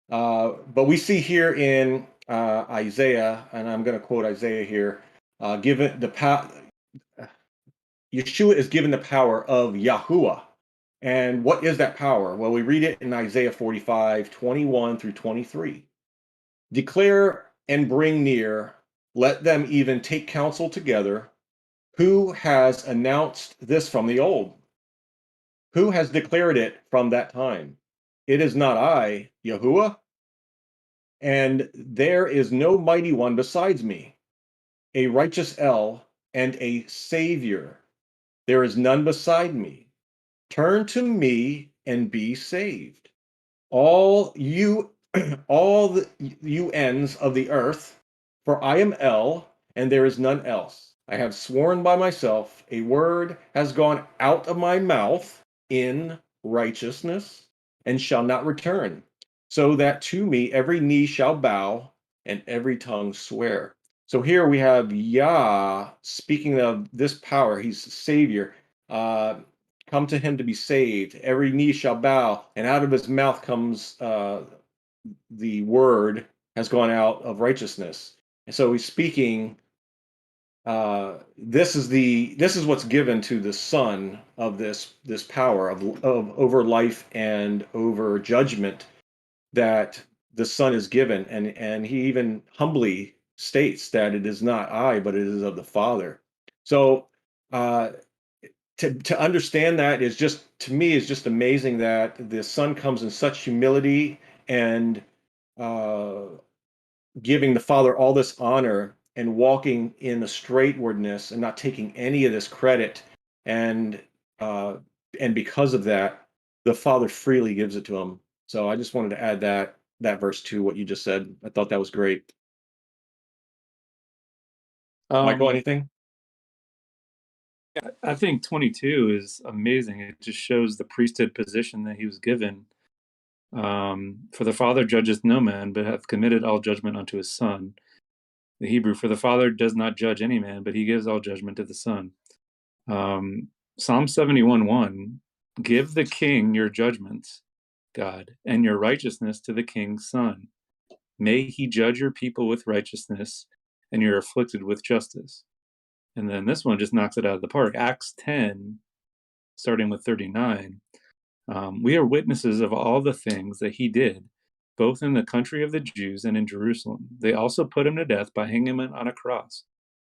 But we see here in Isaiah, and I'm going to quote Isaiah here, Yeshua is given the power of Yahuwah. And what is that power? Well, we read it in Isaiah 45, 21 through 23. Declare and bring near, let them even take counsel together. Who has announced this from the old? Who has declared it from that time? It is not I, Yahuwah, and there is no mighty one besides me, a righteous El and a Savior. There is none beside me. Turn to me and be saved. All you ends of the earth, for I am El, and there is none else. I have sworn by myself, a word has gone out of my mouth in righteousness, and shall not return, so that to me every knee shall bow, and every tongue swear. So here we have Yah speaking of this power. He's Savior. Come to him to be saved. Every knee shall bow, and out of his mouth comes the word has gone out of righteousness. And so he's speaking. This is what's given to the Son of this power of over life and over judgment that the Son is given, and he even humbly states that it is not I, but it is of the Father. So to understand that is just, to me, is just amazing that the Son comes in such humility and giving the Father all this honor and walking in the straightwardness and not taking any of this credit, and because of that, the Father freely gives it to him. So I just wanted to add that verse to what you just said. I thought that was great. Michael, anything? I think 22 is amazing. It just shows the priesthood position that he was given. For the Father judgeth no man, but hath committed all judgment unto his Son. The Hebrew, for the Father does not judge any man, but he gives all judgment to the Son. Psalm 71:1, give the king your judgments, God, and your righteousness to the king's son. May he judge your people with righteousness, and your afflicted with justice. And then this one just knocks it out of the park. Acts 10, starting with 39. We are witnesses of all the things that he did, both in the country of the Jews and in Jerusalem. They also put him to death by hanging him on a cross.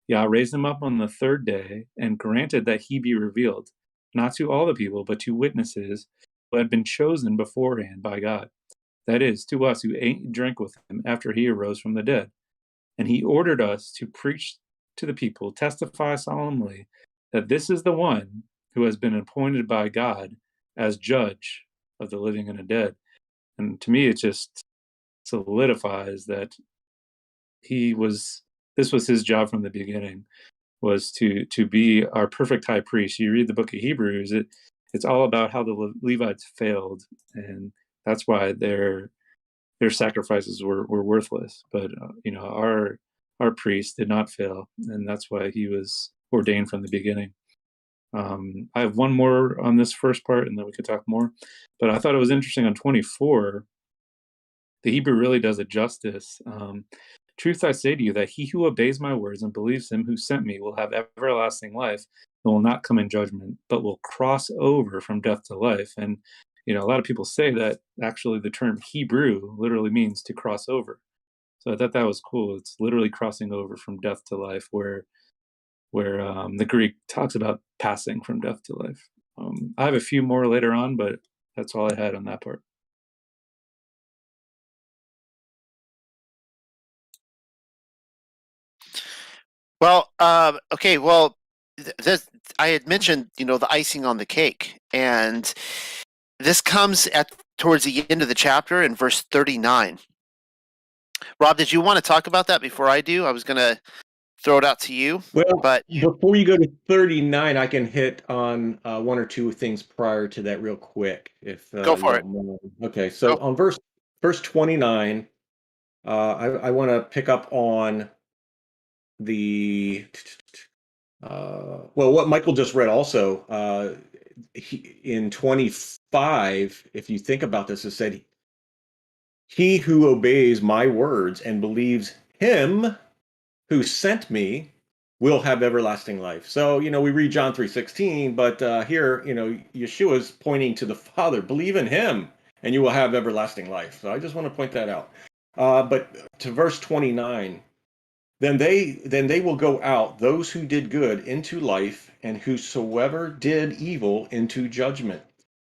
Yah raised him up on the third day and granted that he be revealed, not to all the people, but to witnesses who had been chosen beforehand by God. That is, to us who ate and drank with him after he arose from the dead. And he ordered us to preach to the people, testify solemnly that this is the one who has been appointed by God as judge of the living and the dead. And to me, it just solidifies that this was his job from the beginning, was to be our perfect high priest. You read the book of Hebrews, it's all about how the Levites failed, and that's why their sacrifices were worthless. But our priest did not fail, and that's why he was ordained from the beginning. I have one more on this first part, and then we could talk more. But I thought it was interesting on 24. The Hebrew really does it justice. Truth I say to you, that he who obeys my words and believes him who sent me will have everlasting life and will not come in judgment, but will cross over from death to life. And a lot of people say that actually the term Hebrew literally means to cross over. So I thought that was cool. It's literally crossing over from death to life, where the Greek talks about passing from death to life. I have a few more later on, but that's all I had on that part. Well, okay. Well, I had mentioned, the icing on the cake, and this comes towards the end of the chapter in verse 39. Rob, did you want to talk about that before I do? I was going to throw it out to you. Well, but before you go to 39, I can hit on one or two things prior to that real quick, if go for it. mind. Okay, so on verse 29, I want to pick up on the what Michael just read also. In 25, if you think about this, it said, he who obeys my words and believes him who sent me will have everlasting life. So, we read John 3:16, but here, Yeshua is pointing to the Father. Believe in him and you will have everlasting life. So I just want to point that out. But to verse 29, then they will go out, those who did good, into life, and whosoever did evil into judgment.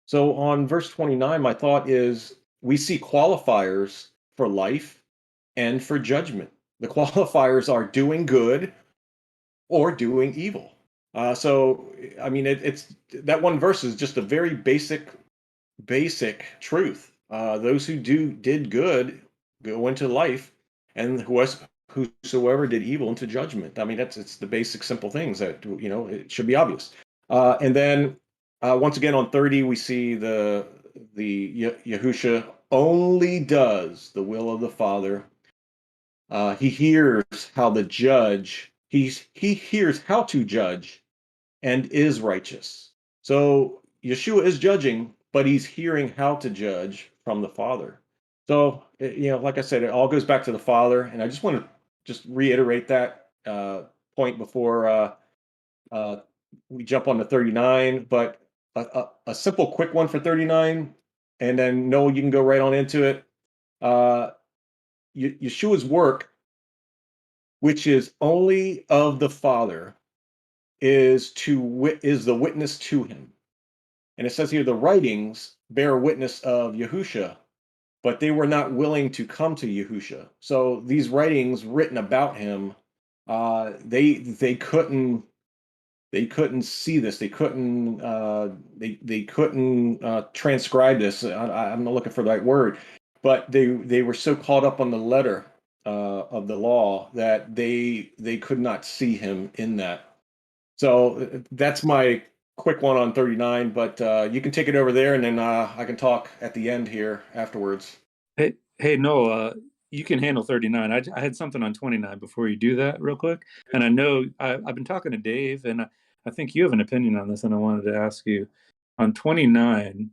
So on verse 29, my thought is we see qualifiers for life and for judgment. The qualifiers are doing good or doing evil. So, I mean, it's that one verse is just a very basic truth. Those who did good go into life, and whosoever did evil into judgment. I mean, it's the basic simple things that it should be obvious. And then once again on 30, we see the Yahusha only does the will of the Father. He hears how the judge. He hears how to judge, and is righteous. So Yeshua is judging, but he's hearing how to judge from the Father. So, like I said, it all goes back to the Father. And I just want to just reiterate that point before we jump on to 39. But a simple, quick one for 39, and then Noel, you can go right on into it. Yeshua's work, which is only of the Father, is the witness to him. And it says here, the writings bear witness of Yahusha, but they were not willing to come to Yahusha. So these writings written about him, they couldn't see this. They couldn't transcribe this. I'm not looking for the right word, but they were so caught up on the letter of the law that they could not see him in that. So that's my quick one on 39, but you can take it over there, and then I can talk at the end here afterwards. Hey, Noel, you can handle 39. I had something on 29 before you do that real quick. And I know I've been talking to Dave, and I think you have an opinion on this, and I wanted to ask you. On 29,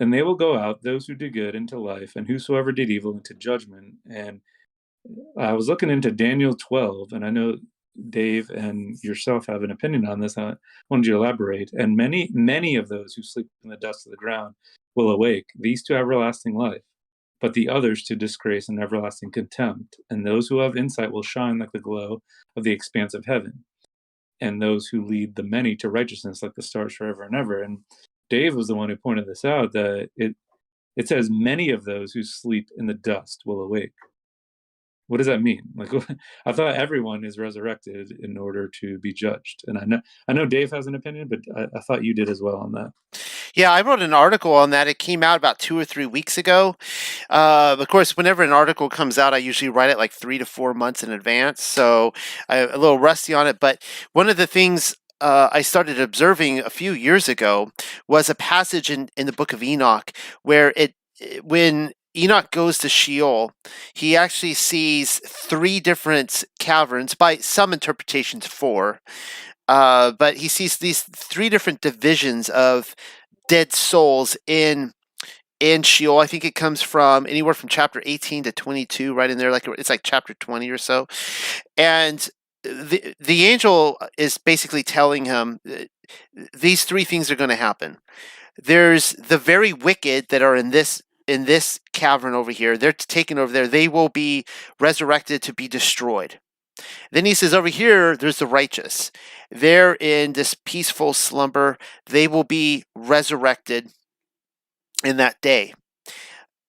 and they will go out, those who did good, into life, and whosoever did evil into judgment. And I was looking into Daniel 12, and I know Dave and yourself have an opinion on this. I wanted you to elaborate. And many of those who sleep in the dust of the ground will awake, these to everlasting life, but the others to disgrace and everlasting contempt. And those who have insight will shine like the glow of the expanse of heaven, and those who lead the many to righteousness like the stars forever and ever. And Dave was the one who pointed this out, that it says many of those who sleep in the dust will awake. What does that mean? Like, I thought everyone is resurrected in order to be judged. And I know Dave has an opinion, but I thought you did as well on that. Yeah, I wrote an article on that. It came out about 2 or 3 weeks ago. Of course, whenever an article comes out, I usually write it like 3 to 4 months in advance. So I'm a little rusty on it. But one of the things I started observing a few years ago was a passage in the book of Enoch where when Enoch goes to Sheol, he actually sees 3 different caverns, by some interpretations 4, but he sees these 3 different divisions of dead souls in Sheol. I think it comes from anywhere from chapter 18 to 22, right in there, like it's like chapter 20 or so. And the angel is basically telling him these 3 things are going to happen. There's the very wicked that are in this cavern over here. They're taken over there. They will be resurrected to be destroyed. Then he says over here, there's the righteous. They're in this peaceful slumber. They will be resurrected in that day.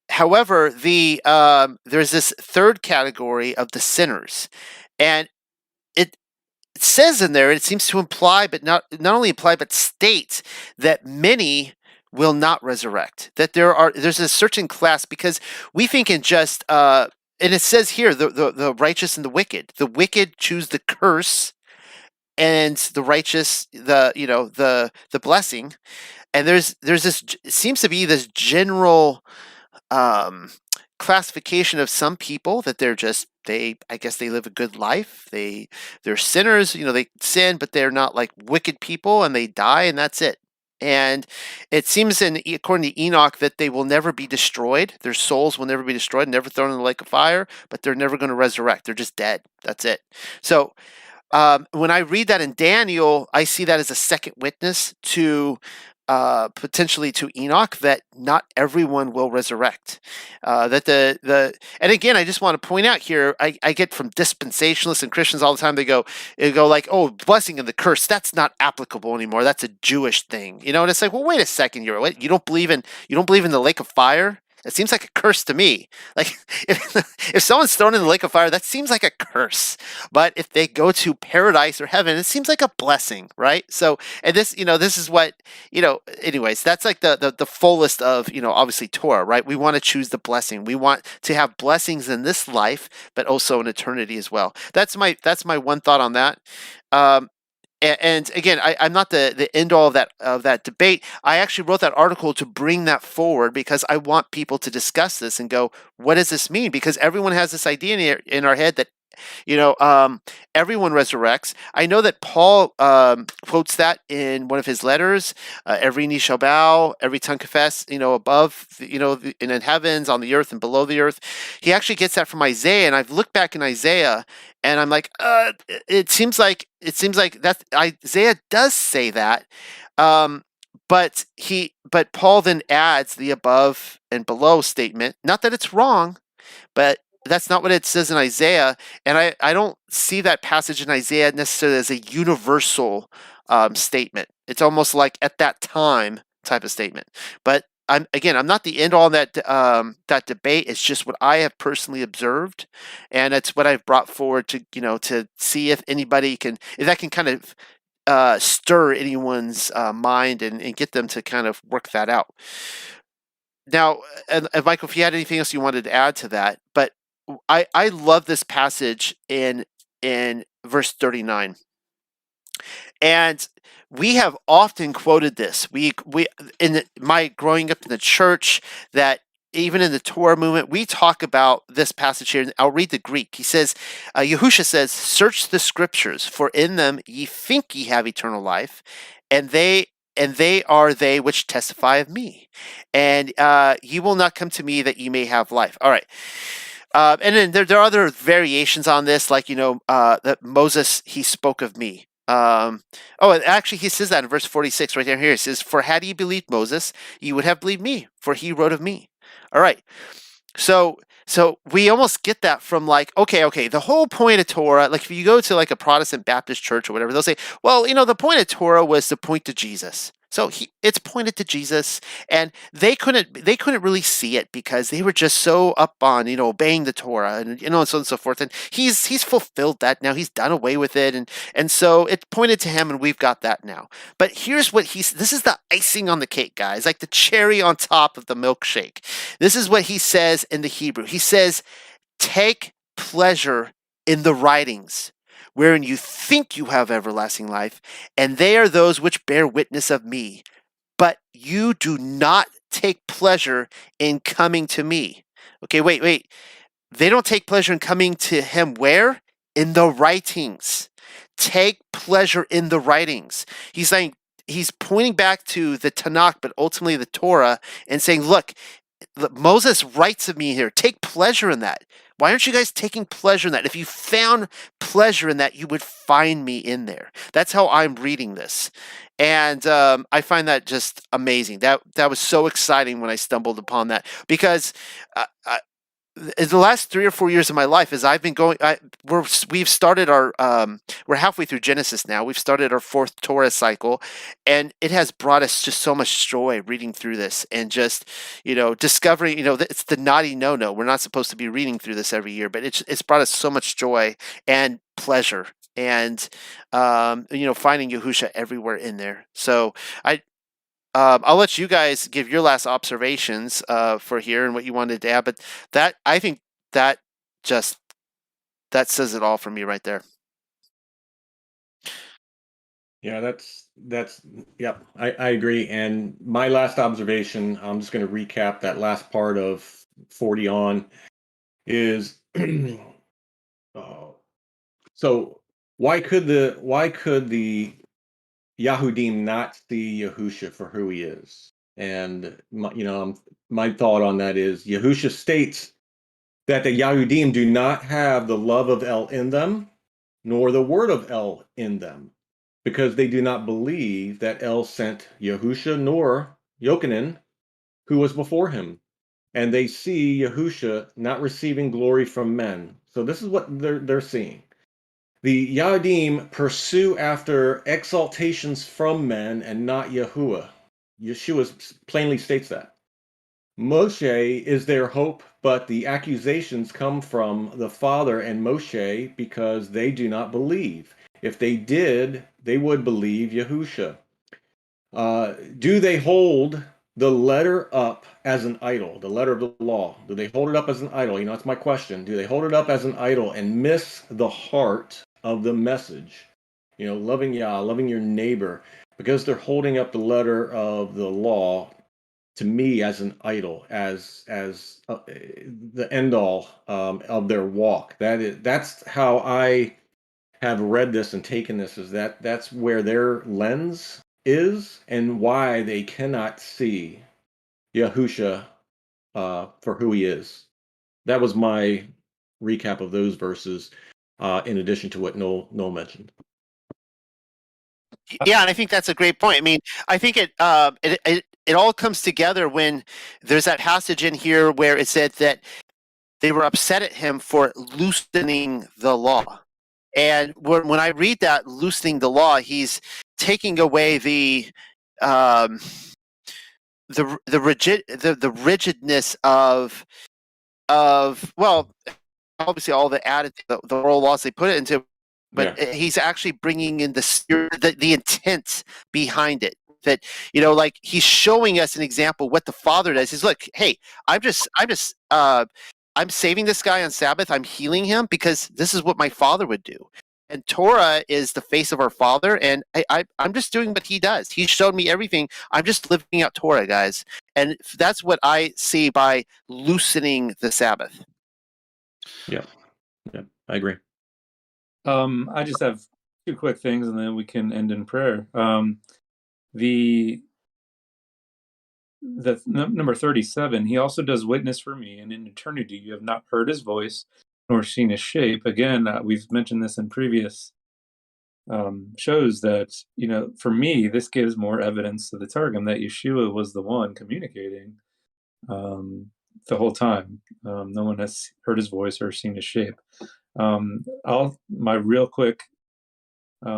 However, there's this third category of the sinners, and it says in there, it seems to imply, but not only imply, but state that many will not resurrect. That there's a certain class, because we think in just and it says here the righteous and the wicked. The wicked choose the curse, and the righteous the blessing. And there's this, it seems to be this general classification of some people that I guess they live a good life. They're sinners, they sin, but they're not like wicked people, and they die, and that's it. And it seems, according to Enoch, that they will never be destroyed. Their souls will never be destroyed, never thrown in the lake of fire, but they're never going to resurrect. They're just dead. That's it. So when I read that in Daniel, I see that as a second witness to potentially to Enoch, that not everyone will resurrect. That and again, I just want to point out here, I get from dispensationalists and Christians all the time. They go like, oh, blessing and the curse, that's not applicable anymore. That's a Jewish thing, and it's like, well, wait a second, you don't believe in the lake of fire? It seems like a curse to me. Like, if someone's thrown in the lake of fire, that seems like a curse. But if they go to paradise or heaven, it seems like a blessing, right? So, and this is what, anyways, that's like the fullest of, obviously Torah, right? We want to choose the blessing. We want to have blessings in this life, but also in eternity as well. That's my one thought on that. And again, I'm not the end all of that debate. I actually wrote that article to bring that forward because I want people to discuss this and go, what does this mean? Because everyone has this idea in our head that, everyone resurrects. I know that Paul quotes that in one of his letters. Every knee shall bow, every tongue confess. Above, in the heavens, on the earth, and below the earth. He actually gets that from Isaiah, and I've looked back in Isaiah, and I'm like, it seems like that Isaiah does say that. But Paul then adds the above and below statement. Not that it's wrong, but that's not what it says in Isaiah, and I don't see that passage in Isaiah necessarily as a universal statement. It's almost like at that time type of statement. But I'm not the end all in that debate. It's just what I have personally observed, and it's what I've brought forward to to see if that can kind of stir anyone's mind and get them to kind of work that out. Now, and Michael, if you had anything else you wanted to add to that, but I love this passage in verse 39. And we have often quoted this. We in my growing up in the church, that even in the Torah movement, we talk about this passage here. I'll read the Greek. He says, Yeshua says, "Search the scriptures, for in them ye think ye have eternal life, and they are they which testify of me. And ye will not come to me that ye may have life." All right. And then there are other variations on this, like, that Moses, he spoke of me. And actually, he says that in verse 46 right there. Here, it says, "For had ye believed Moses, ye would have believed me, for he wrote of me." All right. So we almost get that from like, okay, the whole point of Torah, like if you go to like a Protestant Baptist church or whatever, they'll say, well, the point of Torah was to point to Jesus. So it's pointed to Jesus, and they couldn't really see it because they were just so up on obeying the Torah and so on and so forth. And he's fulfilled that now. He's done away with it, and so it pointed to him, and we've got that now. But here's what this is the icing on the cake, guys, like the cherry on top of the milkshake. This is what he says in the Hebrew. He says, "Take pleasure in the writings, wherein you think you have everlasting life, and they are those which bear witness of me. But you do not take pleasure in coming to me." Okay, wait. They don't take pleasure in coming to him where? In the writings. Take pleasure in the writings. He's saying, he's pointing back to the Tanakh, but ultimately the Torah, and saying, look, Moses writes of me here. Take pleasure in that. Why aren't you guys taking pleasure in that? If you found pleasure in that, you would find me in there. That's how I'm reading this. And I find that just amazing. That was so exciting when I stumbled upon that, because in the last 3 or 4 years of my life, as I've been going, we've started our, we're halfway through Genesis now. We've started our 4th Torah cycle, and it has brought us just so much joy reading through this, and just, discovering, it's the naughty no-no. We're not supposed to be reading through this every year, but it's brought us so much joy and pleasure, and, finding Yahusha everywhere in there. So I'll let you guys give your last observations for here and what you wanted to add, but I think that says it all for me right there. Yeah, yep, I agree. And my last observation, I'm just going to recap that last part of 40 on, is so why could the Yahudim not see Yahusha for who he is? And my thought on that is, Yahusha states that the Yahudim do not have the love of El in them, nor the word of El in them, because they do not believe that El sent Yahusha nor Yochanan, who was before him. And they see Yahusha not receiving glory from men. So this is what they're seeing. The Yahudim pursue after exaltations from men and not Yahuwah. Yeshua plainly states that. Moshe is their hope, but the accusations come from the Father and Moshe because they do not believe. If they did, they would believe Yahusha. Do they hold the letter up as an idol, the letter of the law? Do they hold it up as an idol? That's my question. Do they hold it up as an idol and miss the heart of the message? Loving Yah, loving your neighbor, because they're holding up the letter of the law to me as an idol, as the end all of their walk. That's how I have read this and taken this, is that's where their lens is, and why they cannot see Yahusha for who he is. That was my recap of those verses, in addition to what Noel mentioned. Yeah, and I think that's a great point. I mean, I think it all comes together when there's that passage in here where it said that they were upset at him for loosening the law. And when I read that, loosening the law, he's taking away the rigidness of well, obviously all the added the oral laws they put it into, but he's actually bringing in the spirit, the intent behind it. That like he's showing us an example what the Father does. He's, look, hey, I'm saving this guy on Sabbath. I'm healing him because this is what my Father would do. And Torah is the face of our Father, and I'm just doing what he does. He showed me everything. I'm just living out Torah, guys. And that's what I see by loosening the Sabbath. Yeah, I agree. I just have 2 quick things, and then we can end in prayer. The number 37, he also does witness for me, and in eternity you have not heard his voice nor seen his shape. Again, we've mentioned this in previous shows that, for me, this gives more evidence to the Targum that Yeshua was the one communicating the whole time. No one has heard his voice or seen his shape. My real quick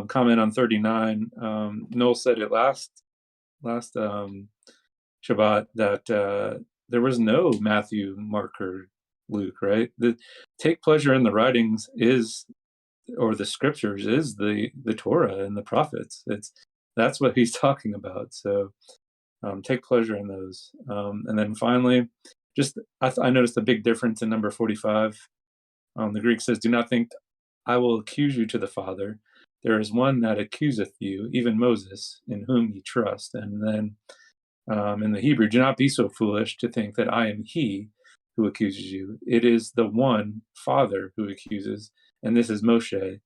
comment on 39, Noel said it last Shabbat that there was no Matthew, Mark, or Luke, right? The take pleasure in the writings or the scriptures is the Torah and the prophets. That's what he's talking about. So take pleasure in those. And then finally, I noticed a big difference in number 45. The Greek says, "Do not think I will accuse you to the Father. There is one that accuseth you, even Moses, in whom ye trust." And then in the Hebrew, "Do not be so foolish to think that I am he who accuses you. It is the one Father who accuses, and this is Moshe,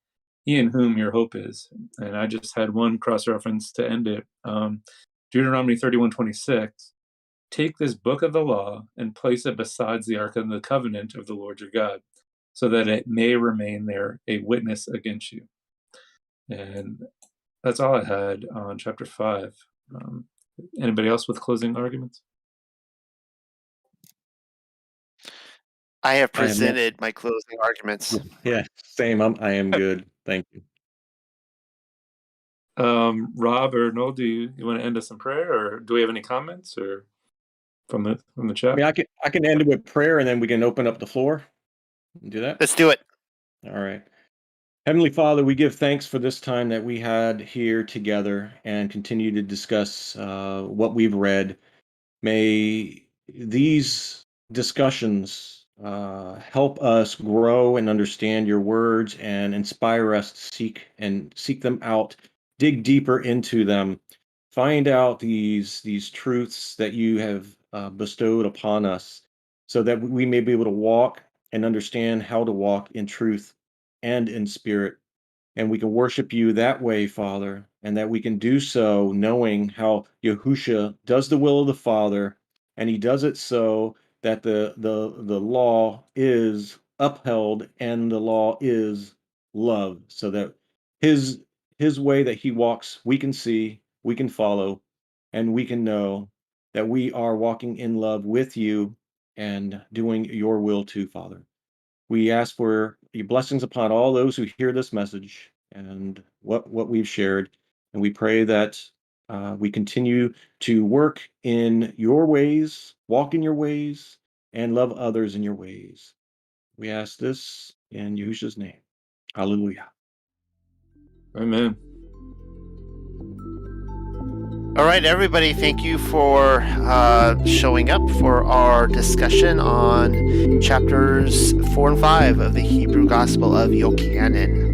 he in whom your hope is." And I just had one cross-reference to end it. Deuteronomy 31:26. "Take this book of the law and place it beside the ark of the covenant of the Lord your God, so that it may remain there a witness against you." And that's all I had on chapter 5. Anybody else with closing arguments? I have I am not- presented my closing arguments. Yeah, same. I am good. Thank you. Rob or Noel, do you want to end us in prayer, or do we have any comments or from the chat? I mean, I can end it with prayer, and then we can open up the floor and do that. Let's do it. All right. Heavenly Father, we give thanks for this time that we had here together and continue to discuss what we've read. May these discussions help us grow and understand your words and inspire us to seek them out, dig deeper into them, find out these truths that you have bestowed upon us, so that we may be able to walk and understand how to walk in truth and in spirit. And we can worship you that way, Father, and that we can do so knowing how Yahusha does the will of the Father, and he does it so that the law is upheld and the law is love, so that his way that he walks, we can see, we can follow, and we can know that we are walking in love with you and doing your will too, Father. We ask for your blessings upon all those who hear this message and what we've shared. And we pray that we continue to work in your ways, walk in your ways, and love others in your ways. We ask this in Yahushua's name. Hallelujah. Amen. All right, everybody, thank you for showing up for our discussion on chapters 4 and 5 of the Hebrew Gospel of Yochanan.